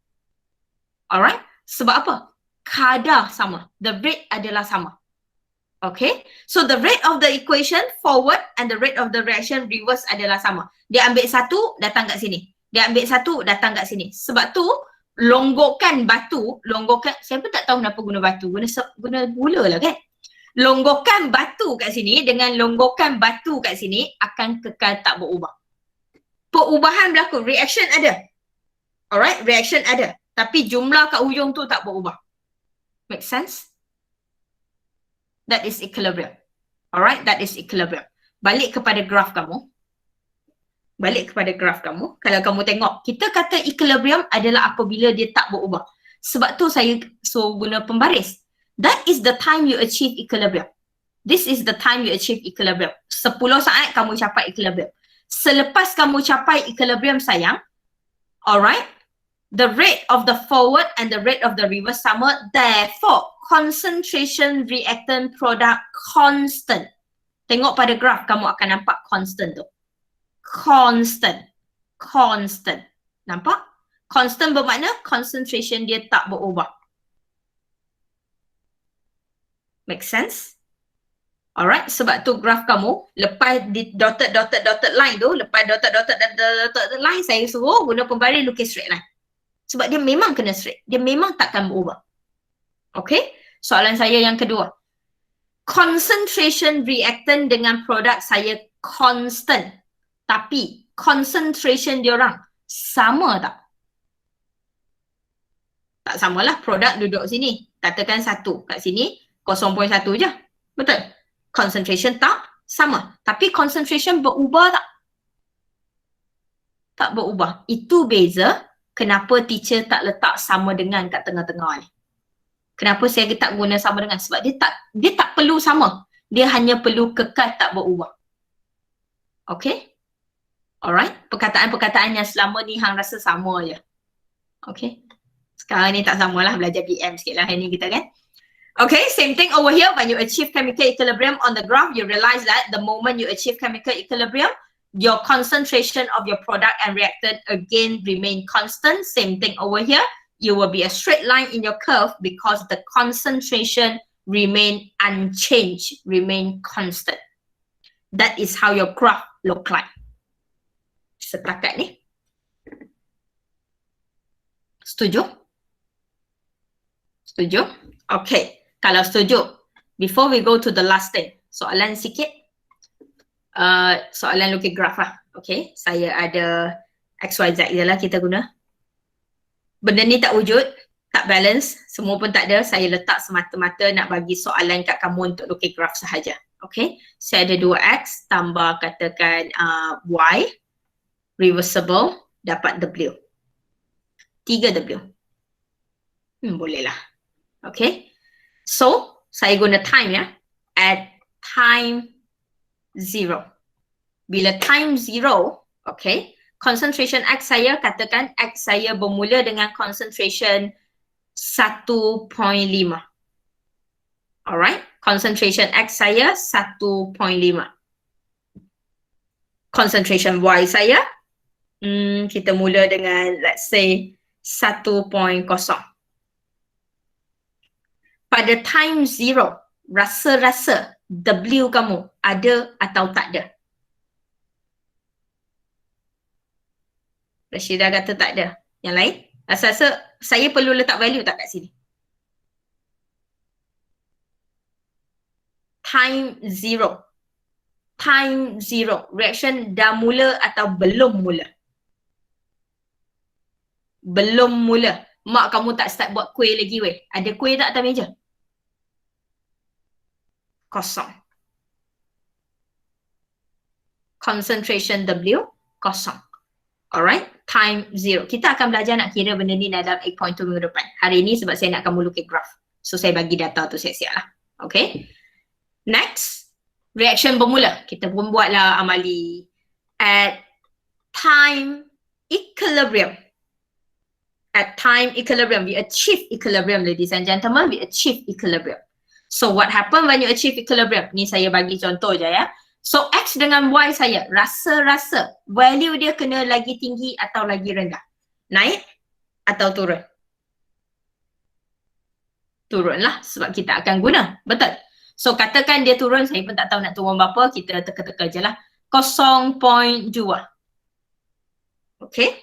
Alright, sebab apa? Kadar sama. The rate adalah sama. Okay, so the rate of the equation forward and the rate of the reaction reverse adalah sama. Dia ambil satu, datang kat sini. Dia ambil satu, datang kat sini. Sebab tu, longgokkan batu, siapa tak tahu kenapa guna batu? Guna gula lah kan? Longgokkan batu kat sini dengan longgokkan batu kat sini akan kekal tak berubah. Perubahan berlaku, reaction ada. Alright, reaction ada. Tapi jumlah kat hujung tu tak berubah. Make sense? That is equilibrium. Alright, that is equilibrium. Balik kepada graf kamu. Kalau kamu tengok, kita kata equilibrium adalah apabila dia tak berubah. Sebab tu saya guna pembaris. That is the time you achieve equilibrium. This is the time you achieve equilibrium. 10 saat kamu capai equilibrium. Selepas kamu capai equilibrium sayang, alright, the rate of the forward and the rate of the reverse sama, therefore concentration reactant product constant. Tengok pada graf, kamu akan nampak constant tu. Constant. Nampak? Constant bermakna concentration dia tak berubah. Make sense? Alright, sebab tu graf kamu, lepas di dotted line tu, lepas dotted line, saya suruh guna pembaris lukis straight line. Sebab dia memang kena straight. Dia memang takkan berubah. Okay? Soalan saya yang kedua. Concentration reactant dengan produk saya constant. Tapi concentration diorang sama tak? Tak samalah. Produk duduk sini. Katakan 1. Kat sini 0.1 je. Betul? Concentration tak sama. Tapi concentration berubah tak? Tak berubah. Itu beza. Kenapa teacher tak letak sama dengan kat tengah-tengah ni? Kenapa saya tak guna sama dengan? Sebab dia tak perlu sama. Dia hanya perlu kekal tak berubah. Okay? Alright? Perkataan-perkataan yang selama ni hang rasa sama je. Okay? Sekarang ni tak samalah, belajar BM sikit lah hari ni kita kan. Okay, same thing over here. When you achieve chemical equilibrium on the graph, you realize that the moment you achieve chemical equilibrium, your concentration of your product and reactant again remain constant. Same thing over here. You will be a straight line in your curve because the concentration remain unchanged, remain constant. That is how your graph look like. Setakat ni. Setuju? Setuju? Okay. Kalau setuju, before we go to the last thing, soalan sikit. Soalan lukis graf lah. Okay, saya ada XYZ je lah kita guna. Benda ni tak wujud, tak balance, semua pun tak ada. Saya letak semata-mata nak bagi soalan kat kamu untuk lukis graf sahaja. Okay, saya ada 2X tambah katakan Y, reversible, dapat W. 3W. Boleh lah. Okay, so saya guna time ya. At time 0. Bila time 0, okay, concentration X saya, katakan X saya bermula dengan concentration 1.5. Alright, concentration X saya 1.5. Concentration Y saya, kita mula dengan let's say 1.0. Pada time 0, rasa-rasa W kamu ada atau tak ada? Rashidah kata tak ada. Yang lain? Rasa-rasa saya perlu letak value tak kat sini? Time 0. Time 0. Reaction dah mula atau belum mula? Belum mula. Mak kamu tak start buat kuih lagi weh. Ada kuih tak atas meja? Kosong. Concentration W, kosong. Alright, time 0. Kita akan belajar nak kira benda ni dalam 8.2 minggu depan. Hari ni sebab saya nak kamu lukis graf. So saya bagi data tu siap-siap lah. Okay. Next, reaction bermula. Kita pun buatlah amali. At time equilibrium. At time equilibrium, we achieve equilibrium, ladies and gentlemen. We achieve equilibrium. So what happen when you achieve equilibrium? Ni saya bagi contoh je ya. So X dengan Y saya, rasa-rasa value dia kena lagi tinggi atau lagi rendah? Naik atau turun? Turunlah sebab kita akan guna. Betul? So katakan dia turun, saya pun tak tahu nak turun berapa, kita teka-teka je lah. 0.2. Okay.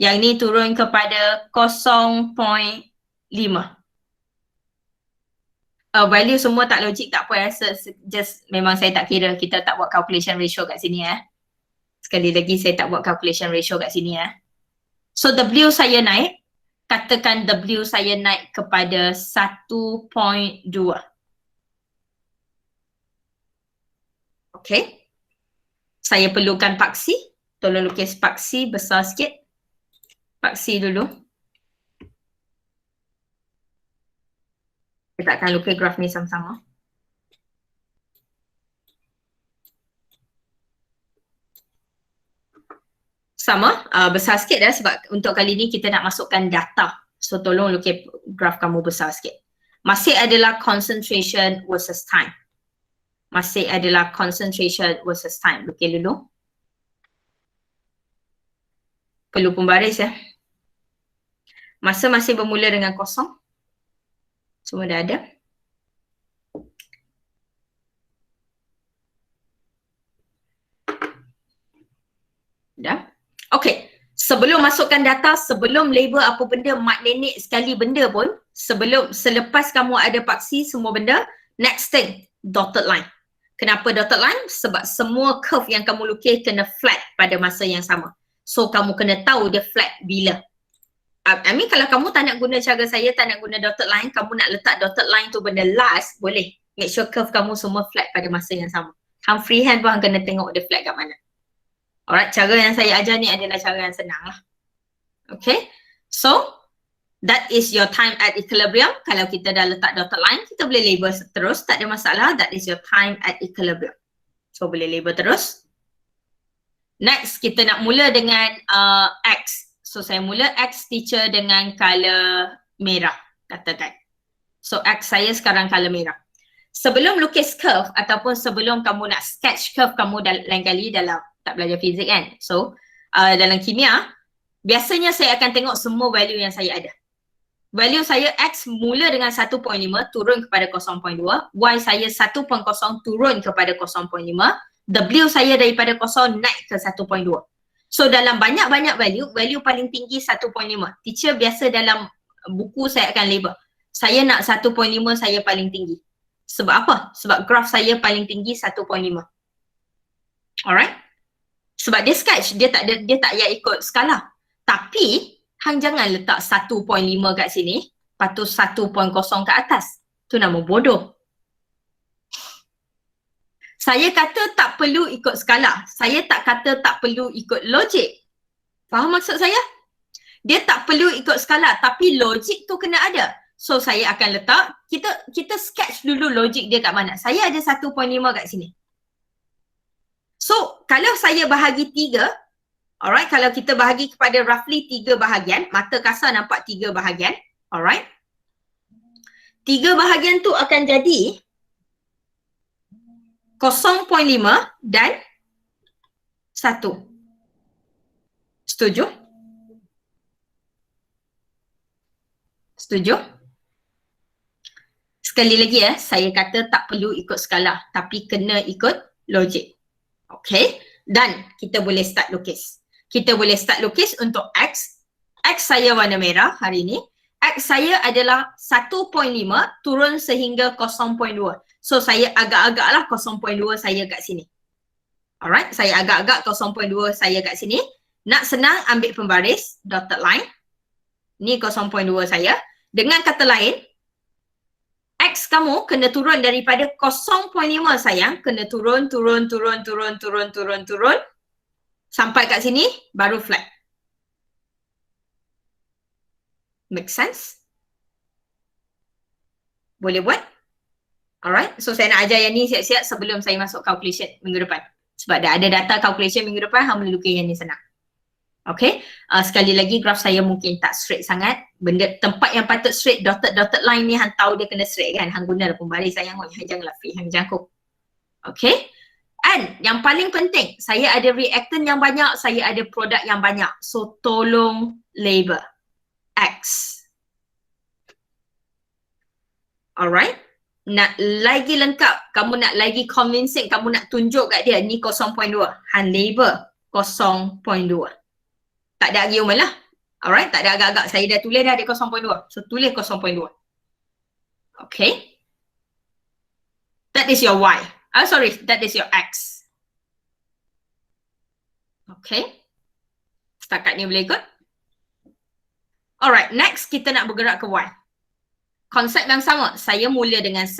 Yang ni turun kepada 0.5. Value semua tak logik, tak apa ya. Just memang saya tak kira, kita tak buat calculation ratio kat sini ya. Sekali lagi saya tak buat calculation ratio kat sini ya. So W saya naik, katakan W saya naik kepada 1.2. Okay. Saya perlukan paksi. Tolong lukis paksi besar sikit. Paksi dulu. Kita akan lukis graf ni sama-sama. Sama, besar sikit dah sebab untuk kali ni kita nak masukkan data. So tolong lukis graf kamu besar sikit. Masih adalah concentration versus time. Masih adalah concentration versus time. Lukis dulu. Perlu pembaris ya. Masa masih bermula dengan kosong. Semua dah ada. Dah. Okay. Sebelum masukkan data, sebelum label apa benda, mak nenek sekali benda pun, selepas kamu ada paksi semua benda, next thing, dotted line. Kenapa dotted line? Sebab semua curve yang kamu lukis kena flat pada masa yang sama. So kamu kena tahu dia flat bila. I mean kalau kamu tak nak guna cara saya, tak nak guna dotted line, kamu nak letak dotted line tu benda last, boleh. Make sure curve kamu semua flat pada masa yang sama. Hang freehand pun hang kena tengok dia flat kat mana. Alright, cara yang saya ajar ni adalah cara yang senang lah. Okay, so that is your time at equilibrium. Kalau kita dah letak dotted line, kita boleh label terus, tak ada masalah. That is your time at equilibrium. So boleh label terus. Next, kita nak mula dengan X. So saya mula X teacher dengan color merah, katakan. So X saya sekarang color merah. Sebelum lukis curve ataupun sebelum kamu nak sketch curve kamu lain kali dalam tak belajar fizik kan. So dalam kimia, biasanya saya akan tengok semua value yang saya ada. Value saya X mula dengan 1.5 turun kepada 0.2, Y saya 1.0 turun kepada 0.5, W saya daripada 0 naik ke 1.2. So dalam banyak-banyak value paling tinggi 1.5. Teacher biasa dalam buku saya akan label. Saya nak 1.5 saya paling tinggi. Sebab apa? Sebab graf saya paling tinggi 1.5. Alright? Sebab dia sketch, dia tak payah ikut skala. Tapi hang jangan letak 1.5 kat sini, lepas tu 1.0 kat atas. Tu nama bodoh. Saya kata tak perlu ikut skala. Saya tak kata tak perlu ikut logik. Faham maksud saya? Dia tak perlu ikut skala tapi logik tu kena ada. So saya akan letak, kita sketch dulu logik dia kat mana. Saya ada 1.5 kat sini. So kalau saya bahagi 3, alright, kalau kita bahagi kepada roughly 3 bahagian, mata kasar nampak 3 bahagian, alright. 3 bahagian tu akan jadi 0.5 dan 1. Setuju? Setuju? Sekali lagi saya kata tak perlu ikut skala tapi kena ikut logik. Okay? Dan kita boleh start lukis. Kita boleh start lukis untuk X. X saya warna merah hari ni. X saya adalah 1.5 turun sehingga 0.2. So saya agak-agaklah 0.2 saya kat sini. Alright, saya agak-agak 0.2 saya kat sini. Nak senang ambil pembaris, dotted line. Ni 0.2 saya. Dengan kata lain, X kamu kena turun daripada 0.5 sayang. Kena turun. Sampai kat sini, baru flat. Make sense? Boleh buat? Alright, so saya nak ajar yang ni siap-siap sebelum saya masuk calculation minggu depan. Sebab dah ada data calculation minggu depan, hang boleh lukis yang ni senang. Okay, sekali lagi graf saya mungkin tak straight sangat. Benda tempat yang patut straight, dotted line ni hang tahu dia kena straight kan. Hang guna lah pembaris sayang. Hang janganlah free, hang jangkuk. Okay, and yang paling penting, saya ada reactant yang banyak, saya ada produk yang banyak. So tolong label X. Alright, nak lagi lengkap, kamu nak lagi convincing, kamu nak tunjuk kat dia ni 0.2. Hang label 0.2. Tak ada argument lah. Alright, tak ada agak-agak. Saya dah tulis dah ada 0.2. So tulis 0.2. Okay. That is your Y. Sorry, that is your X. Okay. Setakat ni boleh ikut? Alright, next kita nak bergerak ke Y. Konsep yang sama. Saya mula dengan 1,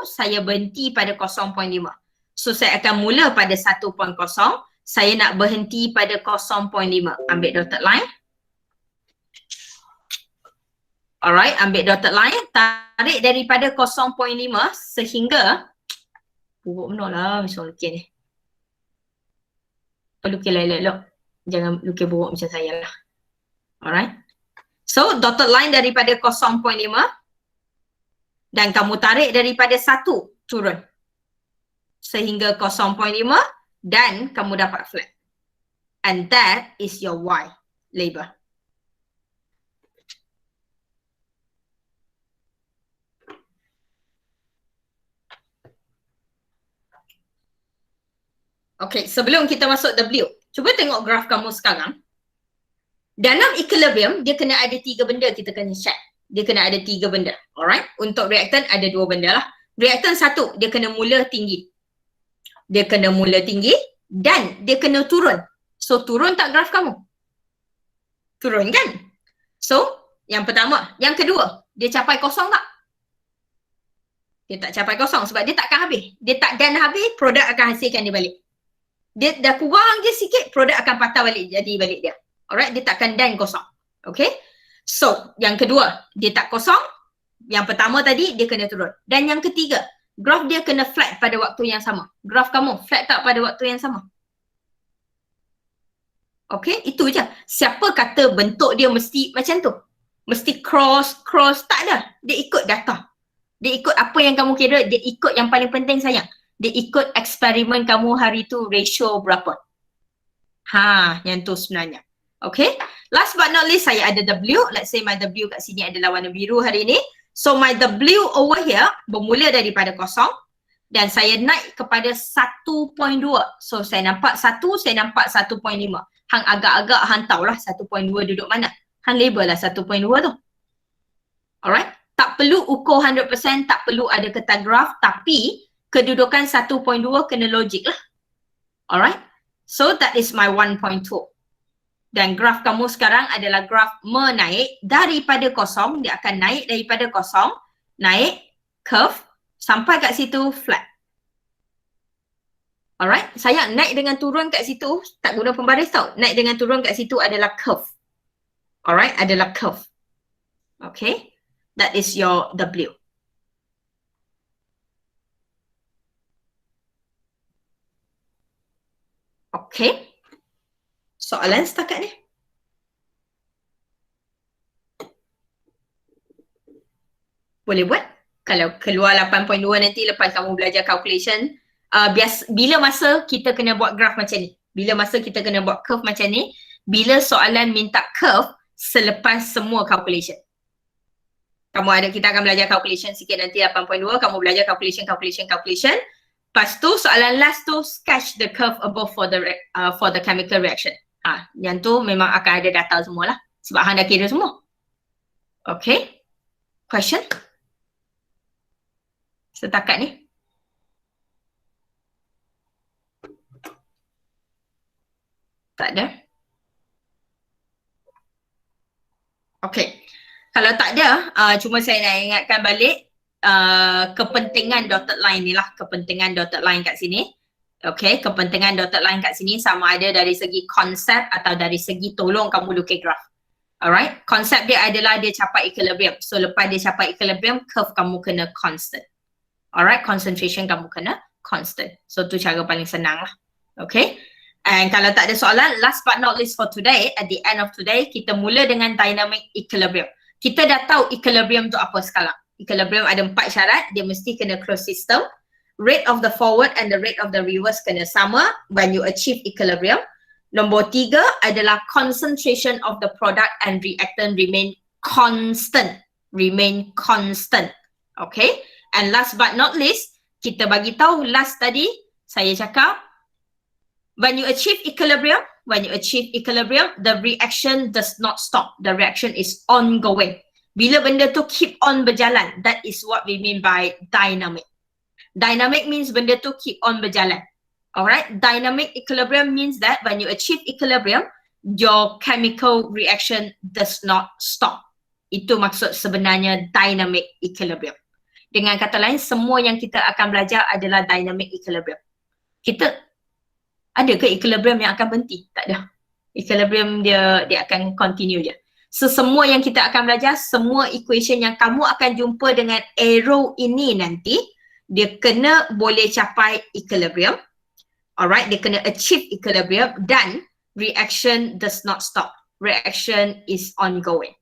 saya berhenti pada 0.5. So saya akan mula pada 1.0. Saya nak berhenti pada 0.5. Ambil dotted line. Alright, ambil dotted line. Tarik daripada 0.5 sehingga buruk benar lah macam lukis ni. Lukis elok-elok. Jangan lukis buruk macam saya lah. Alright. So, dotted line daripada 0.5 dan kamu tarik daripada 1 turun sehingga 0.5 dan kamu dapat flat. And that is your Y label. Okay, sebelum kita masuk W, cuba tengok graf kamu sekarang. Dalam equilibrium, dia kena ada 3 benda kita kena check. Dia kena ada 3 benda. Alright, untuk reactant ada 2 benda lah. Reactant 1, dia kena mula tinggi. Dia kena mula tinggi dan dia kena turun. So, turun tak graf kamu? Turun kan? So, yang pertama. Yang kedua, dia capai kosong tak? Dia tak capai kosong sebab dia takkan habis. Dia tak dan habis, produk akan hasilkan dia balik. Dia dah kurang je sikit, produk akan patah balik jadi balik dia. Alright, dia takkan dan kosong. Okay? So, yang kedua, dia tak kosong. Yang pertama tadi, dia kena turun. Dan yang ketiga, graf dia kena flat pada waktu yang sama. Graf kamu flat tak pada waktu yang sama? Okay, itu je. Siapa kata bentuk dia mesti macam tu? Mesti cross, tak ada. Dia ikut data. Dia ikut apa yang kamu kira, dia ikut yang paling penting sayang. Dia ikut eksperimen kamu hari tu ratio berapa. Yang tu sebenarnya. Okay. Last but not least, saya ada W. Let's say my W kat sini adalah warna biru hari ni. So my W over here bermula daripada kosong dan saya naik kepada 1.2. So saya nampak 1, saya nampak 1.5. Hang agak-agak hang tahulah 1.2 duduk mana. Hang label lah 1.2 tu. Alright. Tak perlu ukur 100%, tak perlu ada kertas graf, tapi kedudukan 1.2 kena logik lah. Alright. So that is my 1.2. Dan graf kamu sekarang adalah graf menaik daripada kosong. Dia akan naik daripada kosong, naik, curve, sampai kat situ flat. Alright, sayang naik dengan turun kat situ, tak guna pembaris tau. Naik dengan turun kat situ adalah curve. Alright, adalah curve. Okay, that is your W. Okay, soalan setakat ni? Boleh buat. Kalau keluar 8.2 nanti lepas kamu belajar calculation, bila masa kita kena buat graf macam ni? Bila masa kita kena buat curve macam ni? Bila soalan minta curve selepas semua calculation. Kita akan belajar calculation sikit nanti 8.2, kamu belajar calculation. Lepas tu soalan last tu sketch the curve above for the chemical reaction. Yang tu memang akan ada data semua lah. Sebab hang dah kira semua. Okay. Question? Setakat ni. Tak ada? Okay. Kalau tak ada, cuma saya nak ingatkan balik kepentingan dotted line ni lah. Kepentingan dotted line kat sini. Okay, kepentingan dotted line kat sini sama ada dari segi konsep atau dari segi tolong kamu lukis graf. Alright, konsep dia adalah dia capai equilibrium. So lepas dia capai equilibrium, curve kamu kena constant. Alright, concentration kamu kena constant. So tu cara paling senang lah. Okay. And kalau tak ada soalan, last but not least for today, at the end of today, kita mula dengan dynamic equilibrium. Kita dah tahu equilibrium tu apa sekarang. Equilibrium ada 4 syarat, dia mesti kena closed system. Rate of the forward and the rate of the reverse kena sama when you achieve equilibrium. Nombor 3 adalah concentration of the product and reactant remain constant. Okay. And last but not least, kita bagi tahu last tadi, saya cakap, when you achieve equilibrium, the reaction does not stop. The reaction is ongoing. Bila benda tu keep on berjalan, that is what we mean by dynamic. Dynamic means benda tu keep on berjalan. Alright, dynamic equilibrium means that when you achieve equilibrium, your chemical reaction does not stop. Itu maksud sebenarnya dynamic equilibrium. Dengan kata lain, semua yang kita akan belajar adalah dynamic equilibrium. Ada ke equilibrium yang akan berhenti? Tak ada. Equilibrium dia akan continue je. So semua yang kita akan belajar, semua equation yang kamu akan jumpa dengan arrow ini nanti, dia kena boleh capai equilibrium. Alright, dia kena achieve equilibrium dan reaction does not stop. Reaction is ongoing.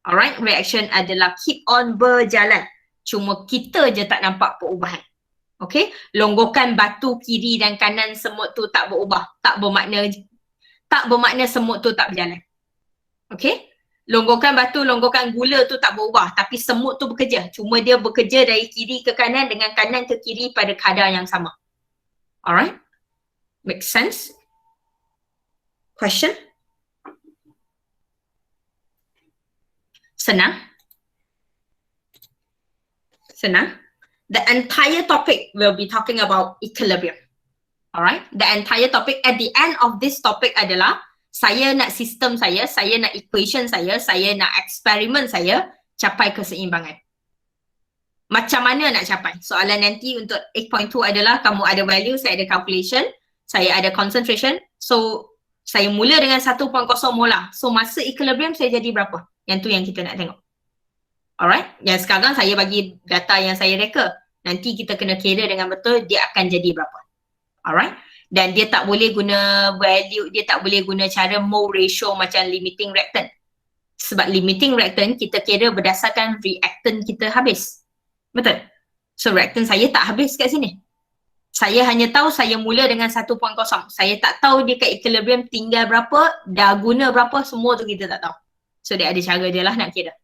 Alright, reaction adalah keep on berjalan. Cuma kita je tak nampak perubahan. Okay, longgokan batu kiri dan kanan semut tu tak berubah. Tak bermakna semut tu tak berjalan. Okay, longgokan batu, longgokan gula tu tak berubah. Tapi semut tu bekerja. Cuma dia bekerja dari kiri ke kanan dengan kanan ke kiri pada kadar yang sama. Alright, make sense? Question? Senang? The entire topic will be talking about equilibrium. Alright, the entire topic at the end of this topic adalah saya nak sistem saya nak equation saya nak eksperimen saya capai keseimbangan. Macam mana nak capai? Soalan nanti untuk 8.2 adalah kamu ada value, saya ada calculation, saya ada concentration. So saya mula dengan 1.0 molar. So masa equilibrium saya jadi berapa? Yang tu yang kita nak tengok. Alright, yang sekarang saya bagi data yang saya reka. Nanti kita kena kira dengan betul dia akan jadi berapa. Alright, dan dia tak boleh guna value, dia tak boleh guna cara mole ratio macam limiting reactant. Sebab limiting reactant kita kira berdasarkan reactant kita habis. Betul? So reactance saya tak habis kat sini. Saya hanya tahu saya mula dengan 1.0. Saya tak tahu dia kat equilibrium tinggal berapa, dah guna berapa, semua tu kita tak tahu. So dia ada cara dia lah nak kira.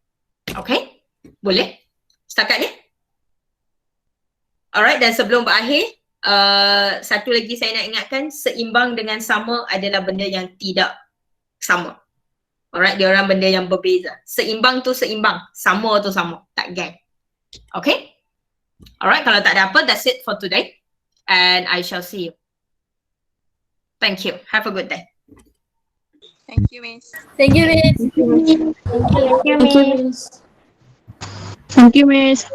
Okay? Boleh? Setakat ni? Alright, dan sebelum berakhir, satu lagi saya nak ingatkan, seimbang dengan sama adalah benda yang tidak sama. Alright, dia orang benda yang berbeza. Seimbang tu seimbang, sama tu sama, tak gang. Okay? Alright, kalau tak ada apa, that's it for today. And I shall see you. Thank you. Have a good day. Thank you, Miss. Thank you, Miss. Thank you, Miss. Thank you, Miss.